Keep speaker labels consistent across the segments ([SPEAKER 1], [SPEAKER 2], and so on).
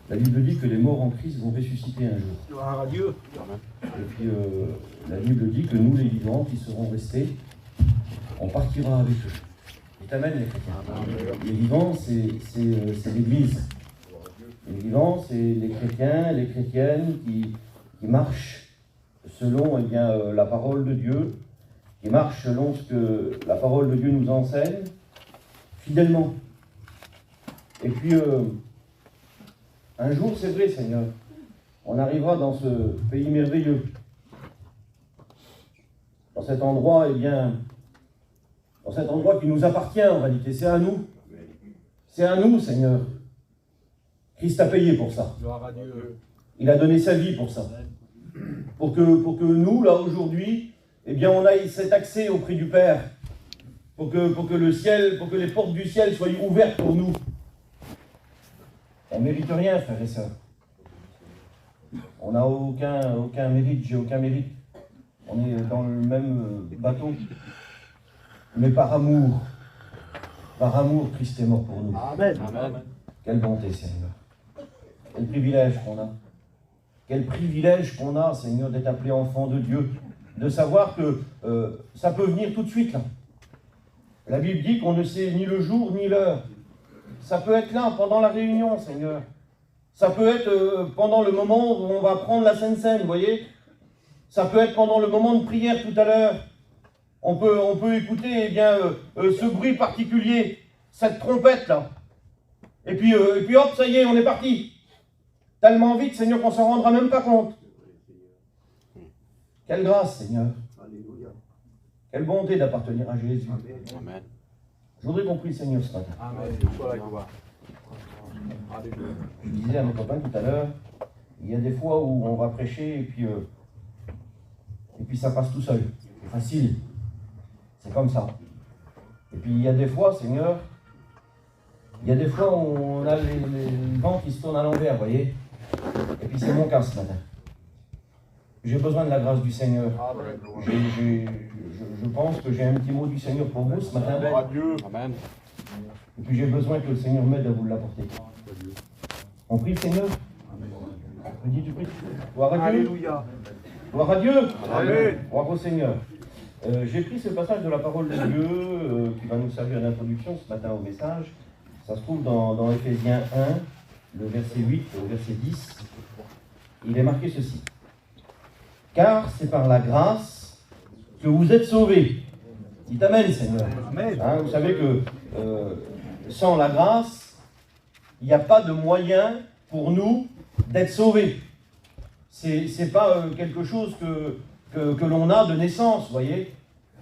[SPEAKER 1] La Bible dit que les morts en Christ vont ressusciter un jour.
[SPEAKER 2] Gloire à Dieu.
[SPEAKER 1] Et puis la Bible dit que nous, les vivants, qui serons restés, on partira avec eux. Et amen, les chrétiens. Les vivants, c'est l'Église. Les vivants, c'est les chrétiens, les chrétiennes qui marchent selon la parole de Dieu, qui marchent selon ce que la parole de Dieu nous enseigne, fidèlement. Et puis, un jour, c'est vrai, Seigneur, on arrivera dans ce pays merveilleux, dans cet endroit, dans cet endroit qui nous appartient en réalité, c'est à nous. C'est à nous, Seigneur. Christ a payé pour ça.
[SPEAKER 2] Gloire à Dieu.
[SPEAKER 1] Il a donné sa vie pour ça. Pour que nous, là, aujourd'hui, on ait cet accès auprès du Père. Pour que le ciel, pour que les portes du ciel soient ouvertes pour nous. On ne mérite rien, frères et sœurs. On n'a aucun mérite, j'ai aucun mérite. On est dans le même bateau. Mais par amour, Christ est mort pour nous.
[SPEAKER 2] Amen. Amen.
[SPEAKER 1] Quelle bonté, Seigneur. Quel privilège qu'on a. Quel privilège qu'on a, Seigneur, d'être appelé enfant de Dieu. De savoir que ça peut venir tout de suite, là. La Bible dit qu'on ne sait ni le jour ni l'heure. Ça peut être là, pendant la réunion, Seigneur. Ça peut être pendant le moment où on va prendre la Sainte Seine, vous voyez. Ça peut être pendant le moment de prière tout à l'heure. On peut écouter ce bruit particulier, cette trompette-là. Et puis hop, ça y est, on est parti. Tellement vite, Seigneur, qu'on ne s'en rendra même pas compte. Quelle grâce, Seigneur.
[SPEAKER 2] Alléluia.
[SPEAKER 1] Quelle bonté d'appartenir à Jésus.
[SPEAKER 2] Amen.
[SPEAKER 1] Je voudrais qu'on prie le Seigneur ce matin.
[SPEAKER 2] Amen.
[SPEAKER 1] Je disais à mes copains tout à l'heure, il y a des fois où on va prêcher et puis puis ça passe tout seul. C'est facile. C'est comme ça. Et puis il y a des fois, Seigneur, il y a des fois où on a le vent qui se tourne à l'envers, vous voyez. Et puis c'est mon cas ce matin. J'ai besoin de la grâce du Seigneur. Je pense que j'ai un petit mot du Seigneur pour vous ce matin.
[SPEAKER 2] Amen.
[SPEAKER 1] Et puis j'ai besoin que le Seigneur m'aide à vous l'apporter. On prie le Seigneur. Tu pries. Gloire à Dieu.
[SPEAKER 3] Alléluia.
[SPEAKER 1] Gloire à Dieu.
[SPEAKER 3] Amen.
[SPEAKER 1] Gloire au Seigneur. J'ai pris ce passage de la parole de Dieu qui va nous servir d'introduction ce matin au message. Ça se trouve dans Éphésiens 1, le verset 8 au verset 10. Il est marqué ceci. Car c'est par la grâce que vous êtes sauvés. Dites Amen, Seigneur.
[SPEAKER 3] Amen.
[SPEAKER 1] Hein, vous savez que sans la grâce, il n'y a pas de moyen pour nous d'être sauvés. C'est pas quelque chose que l'on a de naissance, vous voyez.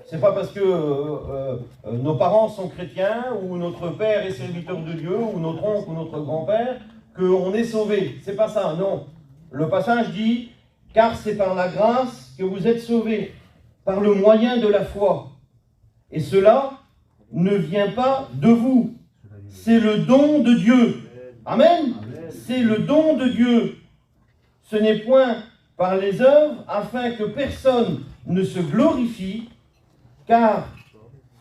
[SPEAKER 1] C'est pas parce que nos parents sont chrétiens, ou notre père est serviteur de Dieu, ou notre oncle ou notre grand-père, qu'on est sauvé. C'est pas ça, non. Le passage dit, car c'est par la grâce que vous êtes sauvés, par le moyen de la foi. Et cela ne vient pas de vous. C'est le don de Dieu. Amen. C'est le don de Dieu. Ce n'est point par les œuvres, afin que personne ne se glorifie, car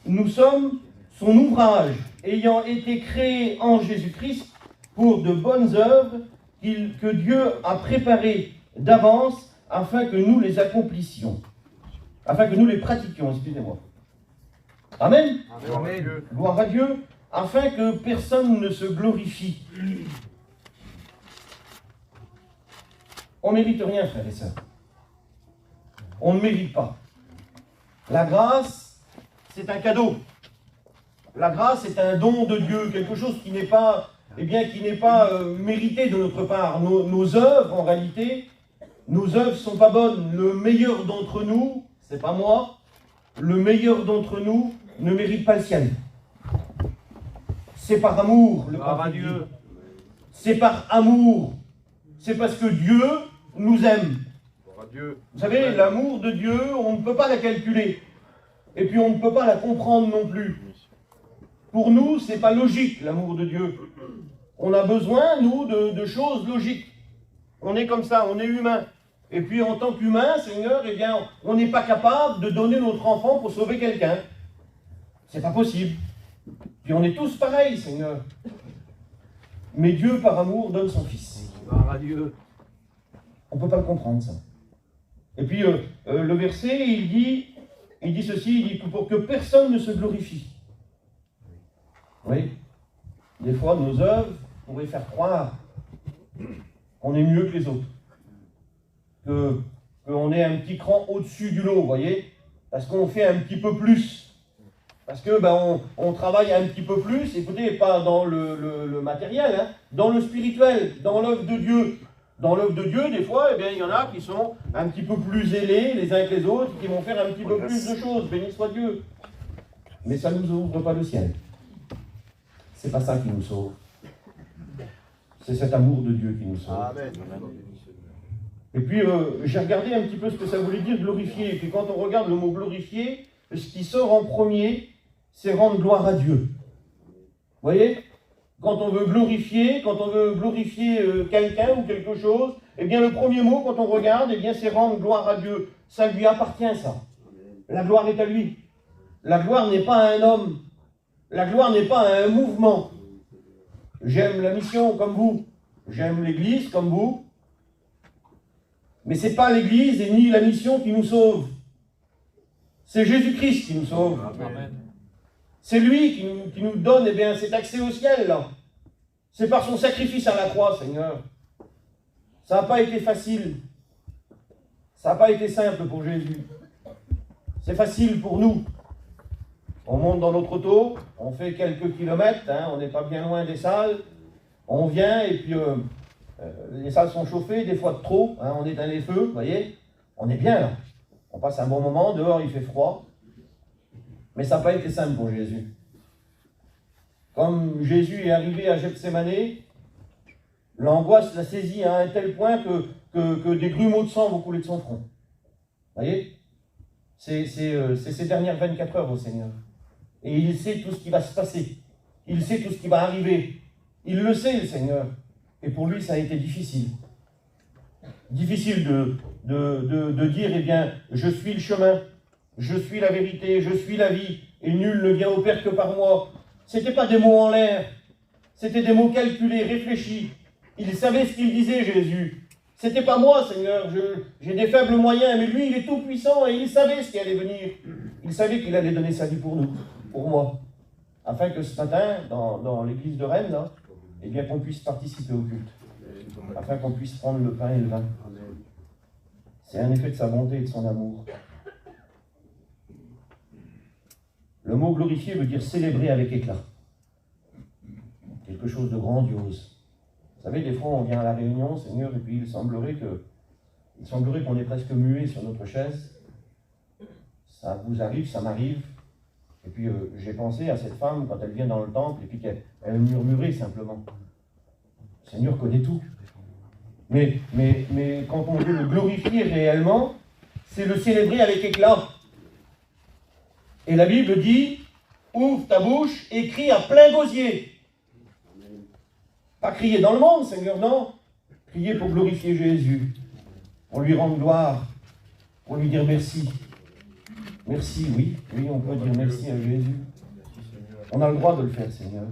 [SPEAKER 1] nous sommes son ouvrage, ayant été créés en Jésus-Christ pour de bonnes œuvres que Dieu a préparées d'avance afin que nous les accomplissions, afin que nous les pratiquions, excusez-moi. Amen.
[SPEAKER 3] Amen.
[SPEAKER 1] Gloire à Dieu, afin que personne ne se glorifie. On ne mérite rien, frères et sœurs. On ne mérite pas. La grâce, c'est un cadeau. La grâce est un don de Dieu, quelque chose qui n'est pas, mérité de notre part. Nos œuvres, en réalité, nos œuvres ne sont pas bonnes. Le meilleur d'entre nous, c'est pas moi, le meilleur d'entre nous ne mérite pas le ciel. C'est par amour, le
[SPEAKER 3] Gloire à
[SPEAKER 1] Dieu.
[SPEAKER 3] Dieu.
[SPEAKER 1] C'est par amour. C'est parce que Dieu nous aime. Vous savez, l'amour de Dieu, on ne peut pas la calculer. Et puis on ne peut pas la comprendre non plus. Pour nous, c'est pas logique, l'amour de Dieu. On a besoin, nous, de choses logiques. On est comme ça, on est humain. Et puis en tant qu'humain, Seigneur, eh bien, on n'est pas capable de donner notre enfant pour sauver quelqu'un. C'est pas possible. Puis on est tous pareils, Seigneur. Mais Dieu, par amour, donne son Fils.
[SPEAKER 3] Gloire à Dieu.
[SPEAKER 1] On ne peut pas le comprendre, ça. Et puis, le verset, il dit ceci, il dit que pour que personne ne se glorifie. Oui. Des fois, nos œuvres pourraient faire croire qu'on est mieux que les autres. Qu'on est un petit cran au-dessus du lot, vous voyez. Parce qu'on fait un petit peu plus. Parce que on travaille un petit peu plus, écoutez, pas dans le matériel, hein, dans le spirituel, dans l'œuvre de Dieu. Dans l'œuvre de Dieu, des fois, eh bien, il y en a qui sont un petit peu plus zélés les uns que les autres, qui vont faire un petit peu plus de choses, béni soit Dieu. Mais ça ne nous ouvre pas le ciel. C'est pas ça qui nous sauve. C'est cet amour de Dieu qui nous sauve.
[SPEAKER 3] Amen.
[SPEAKER 1] Et puis, j'ai regardé un petit peu ce que ça voulait dire glorifier. Et puis quand on regarde le mot glorifier, ce qui sort en premier, c'est rendre gloire à Dieu. Vous voyez ? Quand on veut glorifier quelqu'un ou quelque chose, eh bien le premier mot, quand on regarde, eh bien c'est rendre gloire à Dieu. Ça lui appartient, ça. La gloire est à lui. La gloire n'est pas à un homme. La gloire n'est pas à un mouvement. J'aime la mission comme vous. J'aime l'Église comme vous. Mais ce n'est pas l'Église et ni la mission qui nous sauve. C'est Jésus-Christ qui nous sauve.
[SPEAKER 3] Amen.
[SPEAKER 1] C'est lui qui nous donne cet accès au ciel, là. C'est par son sacrifice à la croix, Seigneur. Ça n'a pas été facile. Ça n'a pas été simple pour Jésus. C'est facile pour nous. On monte dans notre auto, on fait quelques kilomètres, hein, on n'est pas bien loin des salles. On vient et puis les salles sont chauffées, des fois de trop, hein, on éteint les feux, vous voyez. On est bien là. On passe un bon moment, dehors il fait froid. Mais ça n'a pas été simple pour Jésus. Comme Jésus est arrivé à Gethsémanée, l'angoisse l'a saisi à un tel point que des grumeaux de sang vont couler de son front. Vous voyez ? c'est ces dernières 24 heures au Seigneur. Et il sait tout ce qui va se passer. Il sait tout ce qui va arriver. Il le sait, le Seigneur. Et pour lui, ça a été difficile. Difficile de dire, eh bien, je suis le chemin, je suis la vérité, je suis la vie, et nul ne vient au Père que par moi. Ce n'étaient pas des mots en l'air, c'était des mots calculés, réfléchis. Il savait ce qu'il disait, Jésus. C'était pas moi, Seigneur, j'ai des faibles moyens, mais lui, il est tout puissant, et il savait ce qui allait venir. Il savait qu'il allait donner sa vie pour nous, pour moi. Afin que ce matin, dans l'église de Rennes, là, eh bien, qu'on puisse participer au culte. Afin qu'on puisse prendre le pain et le vin. C'est un effet de sa bonté et de son amour. Le mot glorifier veut dire célébrer avec éclat. Quelque chose de grandiose. Vous savez, des fois, on vient à la réunion, Seigneur, et puis il semblerait qu'on est presque muet sur notre chaise. Ça vous arrive, ça m'arrive. Et puis, j'ai pensé à cette femme, quand elle vient dans le temple, et puis qu'elle murmurait simplement. Le Seigneur connaît tout. Mais quand on veut le glorifier réellement, c'est le célébrer avec éclat. Et la Bible dit, ouvre ta bouche et crie à plein gosier. Pas crier dans le monde, Seigneur, non. Crier pour glorifier Jésus, pour lui rendre gloire, pour lui dire merci. Merci, oui, on peut dire merci à Jésus. On a le droit de le faire, Seigneur.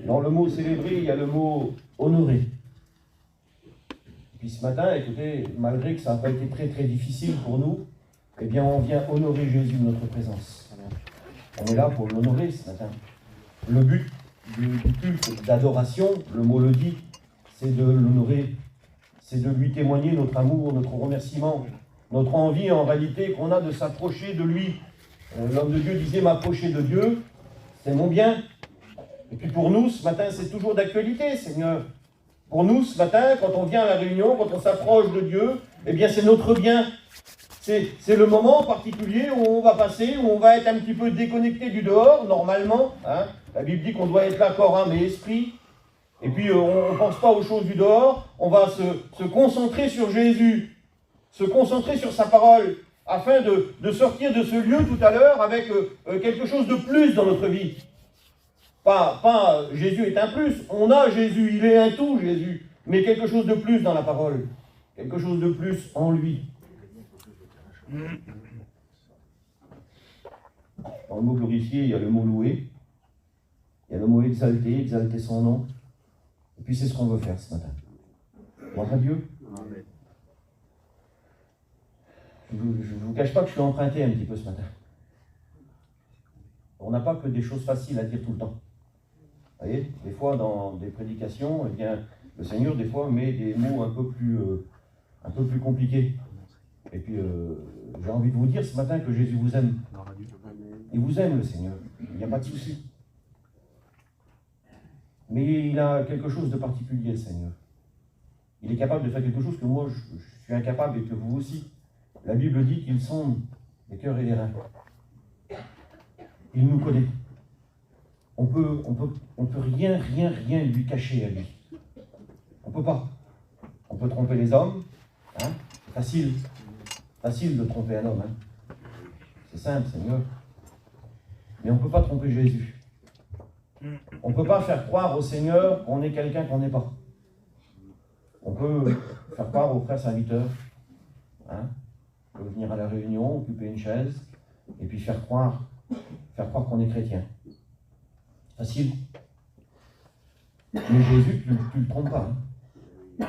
[SPEAKER 1] Dans le mot célébrer, il y a le mot honorer. Et puis ce matin, écoutez, malgré que ça n'a pas été très très difficile pour nous, eh bien on vient honorer Jésus de notre présence. On est là pour l'honorer ce matin. Le but du culte d'adoration, le mot le dit, c'est de l'honorer, c'est de lui témoigner notre amour, notre remerciement, notre envie en réalité qu'on a de s'approcher de lui. L'homme de Dieu disait, m'approcher de Dieu, c'est mon bien. Et puis pour nous, ce matin, c'est toujours d'actualité, Seigneur. Pour nous, ce matin, quand on vient à la réunion, quand on s'approche de Dieu, eh bien c'est notre bien. C'est le moment particulier où on va passer, où on va être un petit peu déconnecté du dehors, normalement. Hein. La Bible dit qu'on doit être là, corps, âme et esprit. Et puis on ne pense pas aux choses du dehors, on va se concentrer sur Jésus, se concentrer sur sa parole, afin de sortir de ce lieu tout à l'heure avec quelque chose de plus dans notre vie. Pas Jésus est un plus, on a Jésus, il est un tout Jésus, mais quelque chose de plus dans la parole, quelque chose de plus en lui. Dans le mot glorifier, il y a le mot louer, il y a le mot exalter, exalter son nom, et puis c'est ce qu'on veut faire ce matin. Gloire à Dieu. Je ne vous cache pas que je suis emprunté un petit peu ce matin. On n'a pas que des choses faciles à dire tout le temps. Vous voyez, des fois dans des prédications, eh bien, le Seigneur des fois met des mots un peu plus compliqués. Et puis j'ai envie de vous dire ce matin que Jésus vous aime. Il vous aime, le Seigneur. Il n'y a pas de souci. Mais il a quelque chose de particulier, le Seigneur. Il est capable de faire quelque chose que moi je suis incapable et que vous aussi. La Bible dit qu'il sonde les cœurs et les reins. Il nous connaît. On peut rien lui cacher à lui. On peut pas. On peut tromper les hommes. Hein? C'est facile de tromper un homme. Hein? C'est simple, Seigneur. Mais on ne peut pas tromper Jésus. On ne peut pas faire croire au Seigneur qu'on est quelqu'un qu'on n'est pas. On peut faire croire aux frères serviteurs. Hein? On peut venir à la réunion, occuper une chaise, et puis faire croire qu'on est chrétien. Facile. Mais Jésus, tu ne le trompes pas. Hein.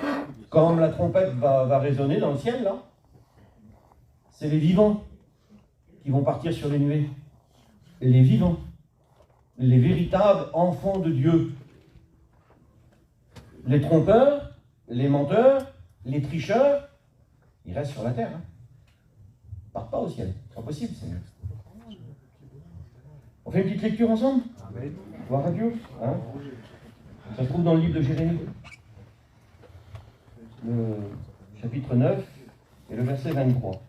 [SPEAKER 1] Comme la trompette va résonner dans le ciel, là, c'est les vivants qui vont partir sur les nuées. Les vivants. Les véritables enfants de Dieu. Les trompeurs, les menteurs, les tricheurs, ils restent sur la terre. Hein. Ils ne partent pas au ciel. C'est pas possible, Seigneur. On fait une petite lecture ensemble? Amen. Gloire à Dieu. Hein? Ça se trouve dans le livre de Jérémie. Le chapitre 9 et le verset 23.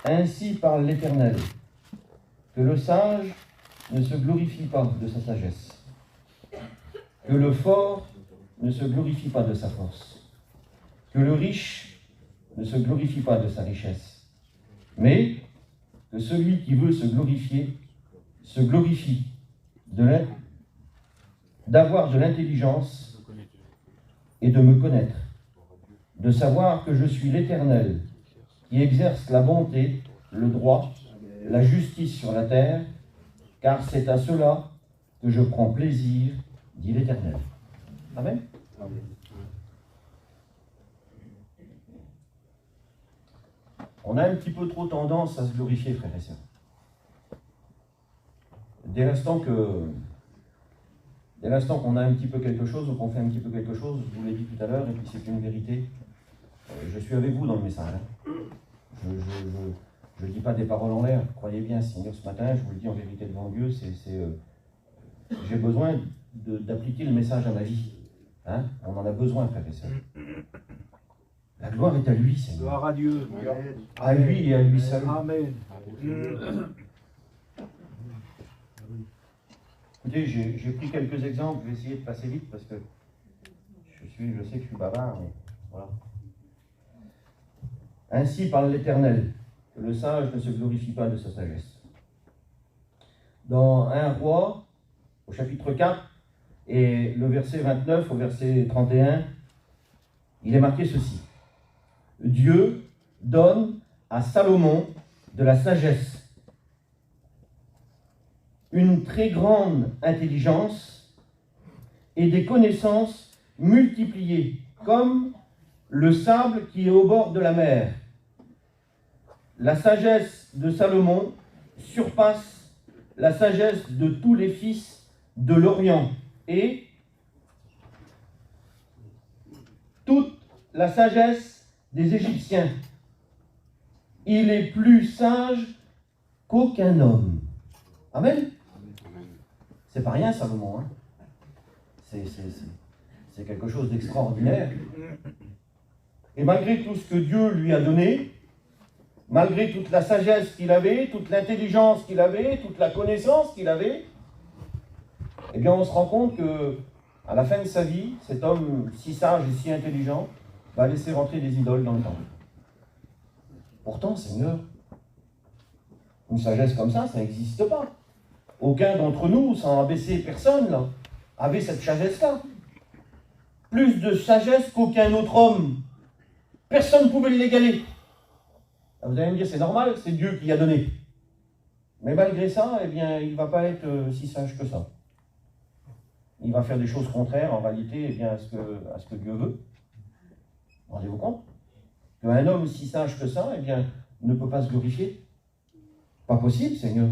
[SPEAKER 1] Ainsi parle l'Éternel, que le sage ne se glorifie pas de sa sagesse, que le fort ne se glorifie pas de sa force, que le riche ne se glorifie pas de sa richesse, mais que celui qui veut se glorifier se glorifie d'avoir de l'intelligence et de me connaître, de savoir que je suis l'Éternel qui exerce la bonté, le droit, la justice sur la terre, car c'est à cela que je prends plaisir, dit l'Éternel. Amen.
[SPEAKER 2] Amen.
[SPEAKER 1] On a un petit peu trop tendance à se glorifier, frères et sœurs. Dès l'instant qu'on a un petit peu quelque chose, ou qu'on fait un petit peu quelque chose, je vous l'ai dit tout à l'heure, et puis c'est une vérité, je suis avec vous dans le message. Hein. Je ne dis pas des paroles en l'air, croyez bien, Seigneur, ce matin, je vous le dis en vérité devant Dieu, j'ai besoin d'appliquer le message à ma vie. Hein. On en a besoin, frères et sœurs. La gloire est à lui, Seigneur.
[SPEAKER 2] Gloire à Dieu.
[SPEAKER 1] À lui et à lui seul.
[SPEAKER 2] Amen.
[SPEAKER 1] Écoutez, j'ai pris quelques exemples, je vais essayer de passer vite parce que je sais que je suis bavard, mais voilà. Ainsi parle l'Éternel, que le sage ne se glorifie pas de sa sagesse. Dans 1 Roi, au chapitre 4, et le verset 29 au verset 31, il est marqué ceci. Dieu donne à Salomon de la sagesse, une très grande intelligence et des connaissances multipliées, comme le sable qui est au bord de la mer. La sagesse de Salomon surpasse la sagesse de tous les fils de l'Orient et toute la sagesse des Égyptiens. Il est plus sage qu'aucun homme. Amen. C'est pas rien, Salomon. Hein. C'est quelque chose d'extraordinaire. Et malgré tout ce que Dieu lui a donné, malgré toute la sagesse qu'il avait, toute l'intelligence qu'il avait, toute la connaissance qu'il avait, eh bien on se rend compte que à la fin de sa vie, cet homme si sage et si intelligent va laisser rentrer des idoles dans le temple. Pourtant, Seigneur, une sagesse comme ça n'existe pas. Aucun d'entre nous, sans abaisser personne, là, avait cette sagesse-là. Plus de sagesse qu'aucun autre homme. Personne ne pouvait l'égaler. Vous allez me dire, c'est normal, c'est Dieu qui a donné. Mais malgré ça, eh bien, il ne va pas être si sage que ça. Il va faire des choses contraires, en réalité, eh bien, à ce que Dieu veut. Rendez-vous compte qu'un homme si sage que ça, eh bien, ne peut pas se glorifier. Pas possible, Seigneur.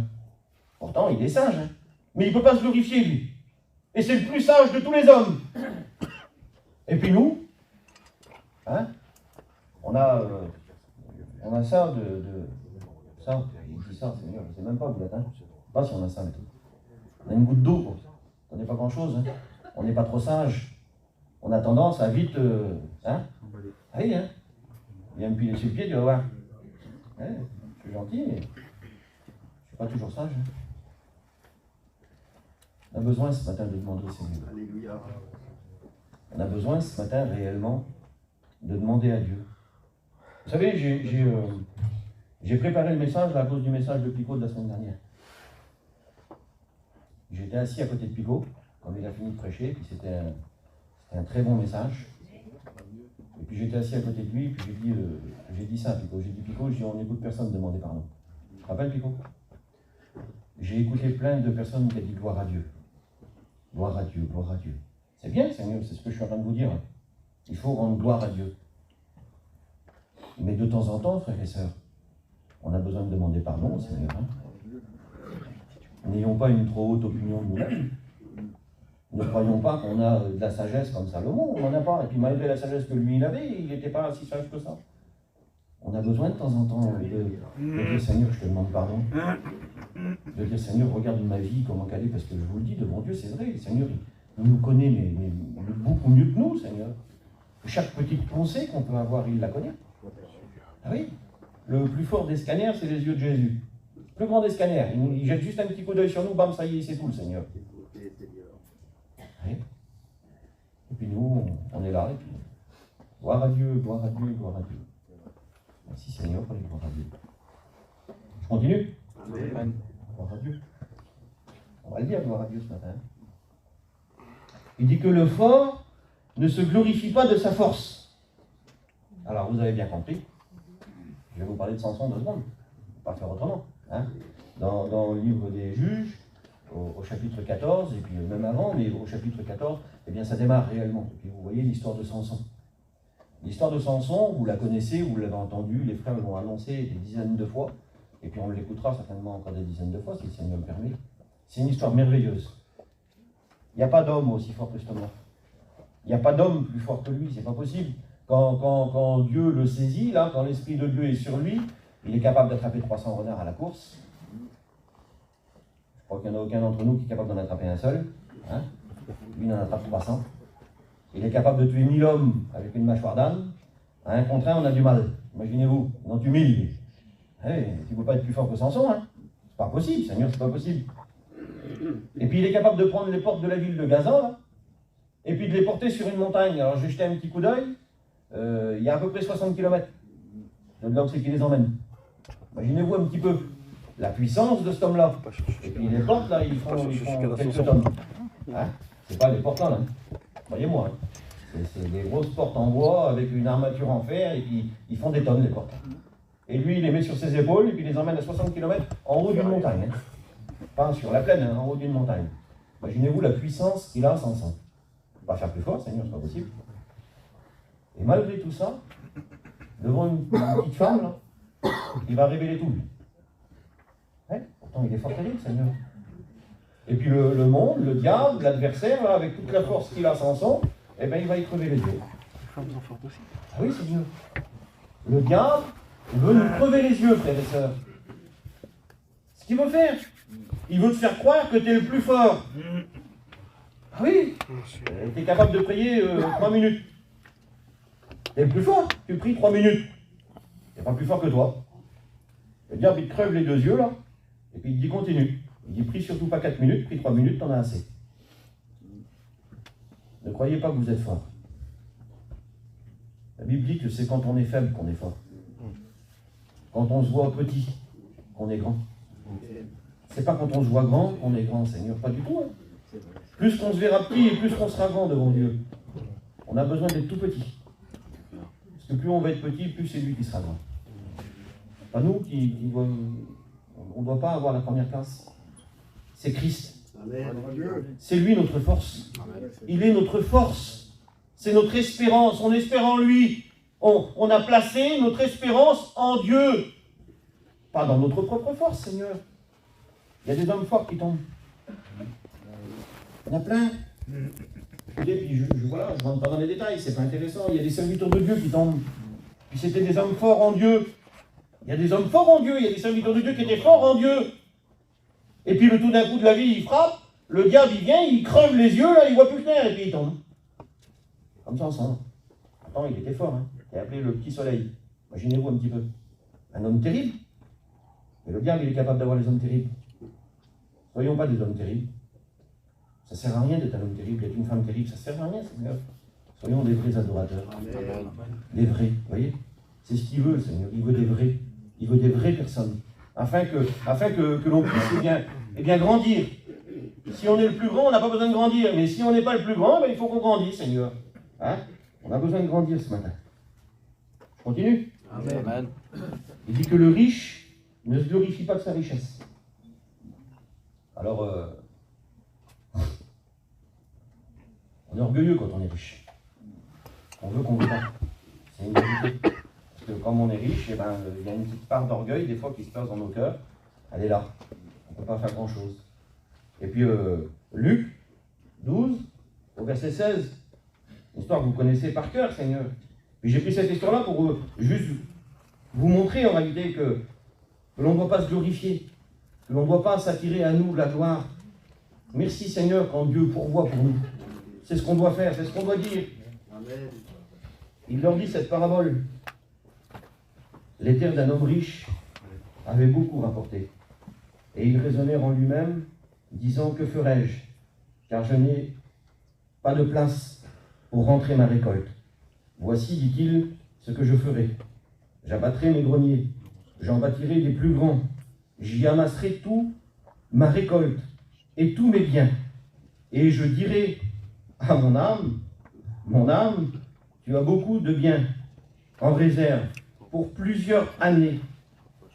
[SPEAKER 1] Pourtant, il est sage, hein. Mais il ne peut pas se glorifier, lui. Et c'est le plus sage de tous les hommes. Et puis nous, hein, on a ça ça, il dit ça, Seigneur, je ne sais même pas où vous êtes, hein. Je ne sais pas si on a ça, mais tout. On a une goutte d'eau, quoi. On n'est pas grand-chose, hein. On n'est pas trop sage. On a tendance à vite, hein. Allez, hein. Viens me piler sur le pied, tu vas voir. Ouais, je suis gentil, mais je ne suis pas toujours sage. Hein. On a besoin ce matin de demander au Seigneur.
[SPEAKER 2] Alléluia.
[SPEAKER 1] On a besoin ce matin réellement de demander à Dieu. Vous savez, j'ai préparé le message à cause du message de Pico de la semaine dernière. J'étais assis à côté de Pico, quand il a fini de prêcher, puis c'était un très bon message. Et puis j'étais assis à côté de lui, puis j'ai dit ça à Pico. J'ai dit, Pico, on n'écoute personne demander pardon. Tu te rappelles, Pico? J'ai écouté plein de personnes qui ont dit gloire à Dieu. Gloire à Dieu, gloire à Dieu. C'est bien, Seigneur, c'est ce que je suis en train de vous dire. Il faut rendre gloire à Dieu. Mais de temps en temps, frères et sœurs, on a besoin de demander pardon au Seigneur. Hein. N'ayons pas une trop haute opinion de nous-mêmes. Ne croyons pas qu'on a de la sagesse comme Salomon, on n'en a pas. Et puis malgré la sagesse que lui il avait, il n'était pas si sage que ça. On a besoin de temps en temps de dire Seigneur, je te demande pardon. De dire Seigneur, regarde ma vie, comment qu'elle est, parce que je vous le dis, devant Dieu, c'est vrai, le Seigneur, il nous connaît mais beaucoup mieux que nous, Seigneur. Chaque petite pensée qu'on peut avoir, il la connaît. Ah oui, le plus fort des scanners, c'est les yeux de Jésus. Le plus grand des scanners, il jette juste un petit coup d'œil sur nous, bam, ça y est, c'est tout, le Seigneur. Oui. Et puis nous, on est là, et puis gloire à Dieu, gloire à Dieu, gloire à Dieu. Merci Seigneur pour les gloires à Dieu. Je continue?
[SPEAKER 2] Amen.
[SPEAKER 1] Gloire à Dieu. On va le dire, gloire à Dieu ce matin. Il dit que le fort ne se glorifie pas de sa force. Alors vous avez bien compris. Je vais vous parler de Samson 2 secondes. Pas faire autrement. Hein. Dans le livre des Juges, au chapitre 14, et puis même avant, mais au chapitre 14, eh bien ça démarre réellement. Et puis vous voyez l'histoire de Samson. L'histoire de Samson, vous la connaissez, vous l'avez entendue, les frères l'ont annoncé des dizaines de fois, et puis on l'écoutera certainement encore des dizaines de fois, si le Seigneur me permet. C'est une histoire merveilleuse. Il n'y a pas d'homme aussi fort que cet homme-là. Il n'y a pas d'homme plus fort que lui, c'est pas possible. Quand Dieu le saisit, là, quand l'Esprit de Dieu est sur lui, il est capable d'attraper 300 renards à la course. Je crois qu'il n'y en a aucun d'entre nous qui est capable d'en attraper un seul. Hein. Lui, il en attrape 300. Il est capable de tuer 1000 hommes avec une mâchoire d'âne. À un contre un, on a du mal. Imaginez-vous, il en tue 1000. Hey, tu ne peux pas être plus fort que Samson. Hein. C'est pas possible, Seigneur, c'est pas possible. Et puis il est capable de prendre les portes de la ville de Gaza, là, et puis de les porter sur une montagne. Alors j'ai jeté un petit coup d'œil. Il y a à peu près 60 km de là où c'est qu'il les emmène. Imaginez-vous un petit peu la puissance de cet homme-là. Et puis les portes, là, ils font quelques tonnes. Hein, c'est pas les portes là. Croyez-moi. Hein. C'est des grosses portes en bois avec une armature en fer, et puis ils font des tonnes, les portes. Et lui, il les met sur ses épaules, et puis il les emmène à 60 km en haut d'une montagne. Hein. Pas sur la plaine, hein, en haut d'une montagne. Imaginez-vous la puissance qu'il a sans sang. Pas faire plus fort, Seigneur, c'est pas possible. Et malgré tout ça, devant une petite femme, là, il va révéler tout, lui. Ouais, pourtant, il est fort terrible, Seigneur. Et puis le monde, le diable, l'adversaire, là, avec toute la force qu'il a sans sang, eh bien, il va y crever les yeux. Ah oui, Seigneur. Le diable veut nous crever les yeux, frères et sœurs. Ce qu'il veut faire, il veut te faire croire que tu es le plus fort. Ah oui, tu es capable de prier 3 minutes. Tu es le plus fort, tu pries 3 minutes. Il n'est pas plus fort que toi. Le diable, il te crève les 2 yeux, là, et puis il te dit continue. Il dit prie surtout pas 4 minutes, prie 3 minutes, t'en as assez. Ne croyez pas que vous êtes fort. La Bible dit que c'est quand on est faible qu'on est fort. Quand on se voit petit, qu'on est grand. C'est pas quand on se voit grand qu'on est grand, Seigneur, pas du tout. Hein. Plus qu'on se verra petit et plus qu'on sera grand devant Dieu. On a besoin d'être tout petit. Parce que plus on va être petit, plus c'est lui qui sera grand. Pas nous on ne doit pas avoir la première place. C'est Christ. C'est lui notre force. Il est notre force. C'est notre espérance. On espère en lui. On a placé notre espérance en Dieu. Pas dans notre propre force, Seigneur. Il y a des hommes forts qui tombent. Il y en a plein. Et puis je rentre pas dans les détails, c'est pas intéressant. Il y a des serviteurs de Dieu qui tombent. Puis c'était des hommes forts en Dieu. Il y a des hommes forts en Dieu, il y a des serviteurs de Dieu qui étaient forts en Dieu. Et puis le tout d'un coup de la vie, il frappe, le diable il vient, il creve les yeux, là, il voit plus clair, et puis il tombe. Comme ça ensemble. Attends, il était fort, hein. Il est appelé le petit soleil. Imaginez-vous un petit peu. Un homme terrible. Mais le diable, il est capable d'avoir les hommes terribles. Soyons pas des hommes terribles. Ça ne sert à rien d'être un homme terrible, d'être une femme terrible, ça ne sert à rien, Seigneur. Soyons des vrais adorateurs. Amen. Des vrais, vous voyez. C'est ce qu'il veut, Seigneur. Il veut des vrais. Il veut des vraies personnes. Afin que l'on puisse eh bien grandir. Si on est le plus grand, on n'a pas besoin de grandir. Mais si on n'est pas le plus grand, ben, il faut qu'on grandisse, Seigneur. Hein? On a besoin de grandir ce matin. Je continue?
[SPEAKER 2] Amen.
[SPEAKER 1] Il dit que le riche ne se glorifie pas de sa richesse. Alors, on est orgueilleux quand on est riche. On veut qu'on veut pas. C'est une vérité. Parce que comme on est riche, eh ben, il y a une petite part d'orgueil des fois qui se passe dans nos cœurs. Elle est là. On ne peut pas faire grand-chose. Et puis, Luc 12, au verset 16, une histoire que vous connaissez par cœur, Seigneur. Et j'ai pris cette histoire-là pour juste vous montrer en réalité que l'on ne doit pas se glorifier, que l'on ne doit pas s'attirer à nous la gloire. Merci, Seigneur, quand Dieu pourvoit pour nous. C'est ce qu'on doit faire, c'est ce qu'on doit dire. Amen. Il leur dit cette parabole. Les terres d'un homme riche avaient beaucoup rapporté. Et il raisonnait en lui-même, disant, que ferai-je? Car je n'ai pas de place pour rentrer ma récolte. Voici, dit-il, ce que je ferai. J'abattrai mes greniers, j'en bâtirai des plus grands. J'y amasserai tout ma récolte et tous mes biens. Et je dirai à mon âme, tu as beaucoup de biens en réserve pour plusieurs années.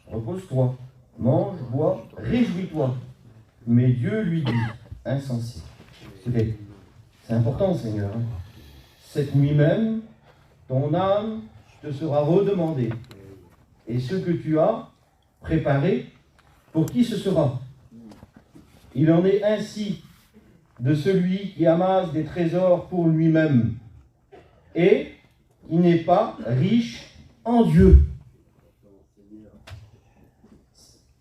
[SPEAKER 1] Repose-toi, mange, bois, réjouis-toi. Mais Dieu lui dit, insensé. Écoutez, c'est important, Seigneur. Cette nuit même, ton âme te sera redemandée. Et ce que tu as préparé, pour qui ce sera? Il en est ainsi de celui qui amasse des trésors pour lui-même et qui n'est pas riche en Dieu.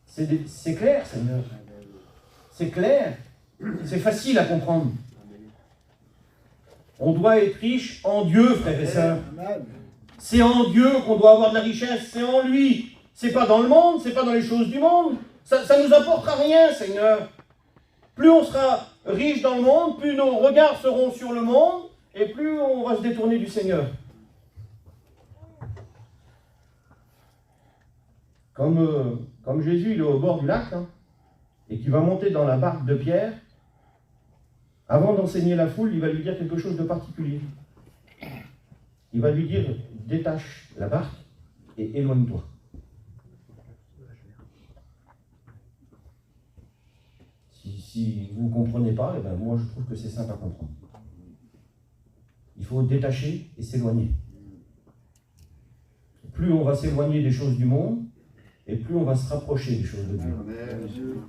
[SPEAKER 1] C'est clair, Seigneur. C'est clair. C'est facile à comprendre. On doit être riche en Dieu, frères et sœurs. C'est en Dieu qu'on doit avoir de la richesse, c'est en lui. C'est pas dans le monde, c'est pas dans les choses du monde. Ça nous apportera rien, Seigneur. Plus on sera riche dans le monde, plus nos regards seront sur le monde, et plus on va se détourner du Seigneur. Comme Jésus, il est au bord du lac, et qu'il va monter dans la barque de Pierre, avant d'enseigner la foule, il va lui dire quelque chose de particulier. Il va lui dire, détache la barque et éloigne-toi. Si vous ne comprenez pas, eh ben moi je trouve que c'est simple à comprendre. Il faut détacher et s'éloigner. Plus on va s'éloigner des choses du monde, et plus on va se rapprocher des choses de Dieu.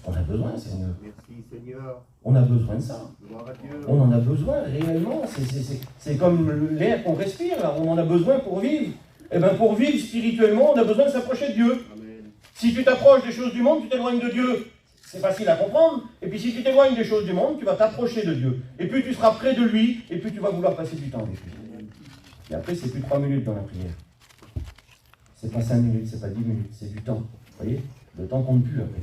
[SPEAKER 1] On a besoin, Seigneur.
[SPEAKER 2] Merci, Seigneur.
[SPEAKER 1] On a besoin de ça. On en a besoin réellement. C'est comme l'air qu'on respire, là. On en a besoin pour vivre. Et bien pour vivre spirituellement, on a besoin de s'approcher de Dieu.
[SPEAKER 2] Amen.
[SPEAKER 1] Si tu t'approches des choses du monde, tu t'éloignes de Dieu. C'est facile à comprendre. Et puis si tu t'éloignes des choses du monde, tu vas t'approcher de Dieu. Et plus tu seras près de lui, et plus tu vas vouloir passer du temps avec lui. Et après, c'est plus 3 minutes dans la prière. C'est pas 5 minutes, c'est pas 10 minutes, c'est du temps. Vous voyez? Le temps compte plus après.